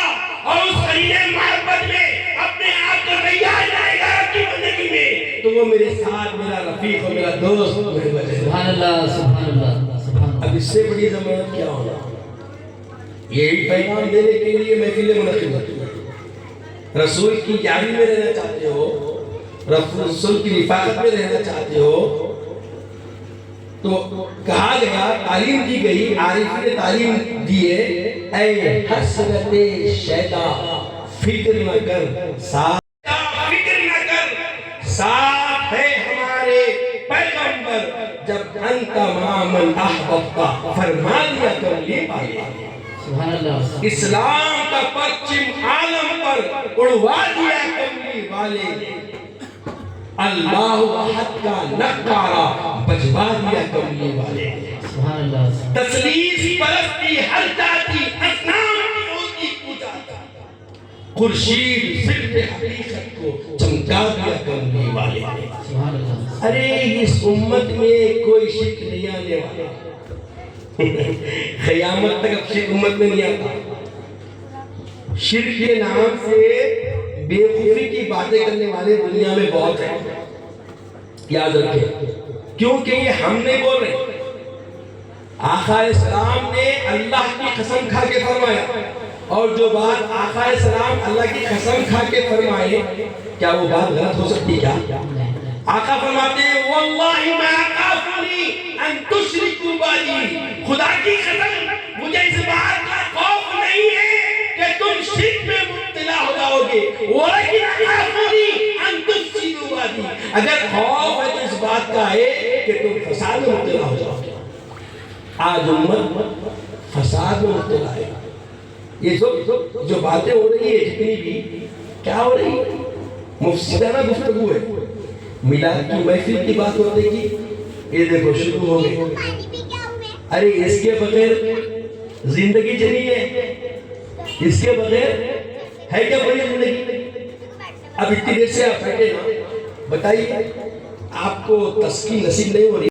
اور اس قرینے محبت میں اپنے آپ کو تیار جائے گا کی زندگی میں، تو وہ میرے ساتھ میرا رفیق اور میرا دوست میرے وجہ۔ سبحان اللہ سبحان اللہ سبحان اللہ۔ اب اس سے بڑی ضمانت کیا ہونا؟ یہی پیغام دینے کے لیے محفل منعقد ہوتی ہے۔ رسول کی یاری میں رہنا چاہتے ہو، رسول کی رفاقت میں رہنا چاہتے ہو، تو کہا گیا، تعلیم دی گئی، عارفین نے تعلیم دیے، اے حسرت شیدا فکر نہ کر، ساتھ فکر نہ کر، ساتھ ہے ہمارے پیغمبر، جب انت مامن احببتا فرما دیا کر یہ پالے۔ سبحان اللہ۔ اسلام کا پرچم عالم پر اڑوا دیا کملی والے، اللہ احد کا نکارہ بجوا دیا کملی والے۔ سبحان اللہ۔ تسلیس پرستی ہر جاتی اصنام کی ہوتی پوجا، خورشید صرف حقیقت کو چمکا دیا کملی والے۔ سبحان اللہ۔ ارے اس امت میں کوئی شرک نہیں آنے والا، قیامت تک اب شرک امت میں نہیں آتا۔ شرک کے نام سے بے خوفی کی باتیں کرنے والے دنیا میں بہت ہیں، یاد رکھیں، کیونکہ یہ ہم نہیں بول رہے، آقا السلام نے اللہ کی قسم کھا کے فرمایا، اور جو بات آقا السلام اللہ کی قسم کھا کے فرمائے کیا وہ بات غلط ہو سکتی کیا؟ آقا فرماتے ہیں واللہ ما اخافنی ان تشرکوا بی، خدا کی قسم مجھے اس بات کا خوف نہیں ہے کہ تم شرک میں مبتلا ہو جاؤ گے، ولیکن اخافنی ان تفسدوا بی، اگر خوف ہے تو اس بات کا ہے کہ تم فساد میں مبتلا ہو جاؤ گے۔ آج امت فساد میں مبتلا ہے، یہ جو باتیں ہو رہی ہے جتنی بھی کیا ہو رہی ہے؟ مفسدانہ گفتگو ہے۔ میلاد کی محفل کی بات ہونے کی یہ دیکھو شروع ہو گئی، ارے اس کے بغیر زندگی چلی ہے، اس کے بغیر ہے کیا بڑی زندگی؟ اب اتنی دیر سے آپ بیٹھے نا، بتائیے آپ کو تسکین نصیب نہیں ہو رہی؟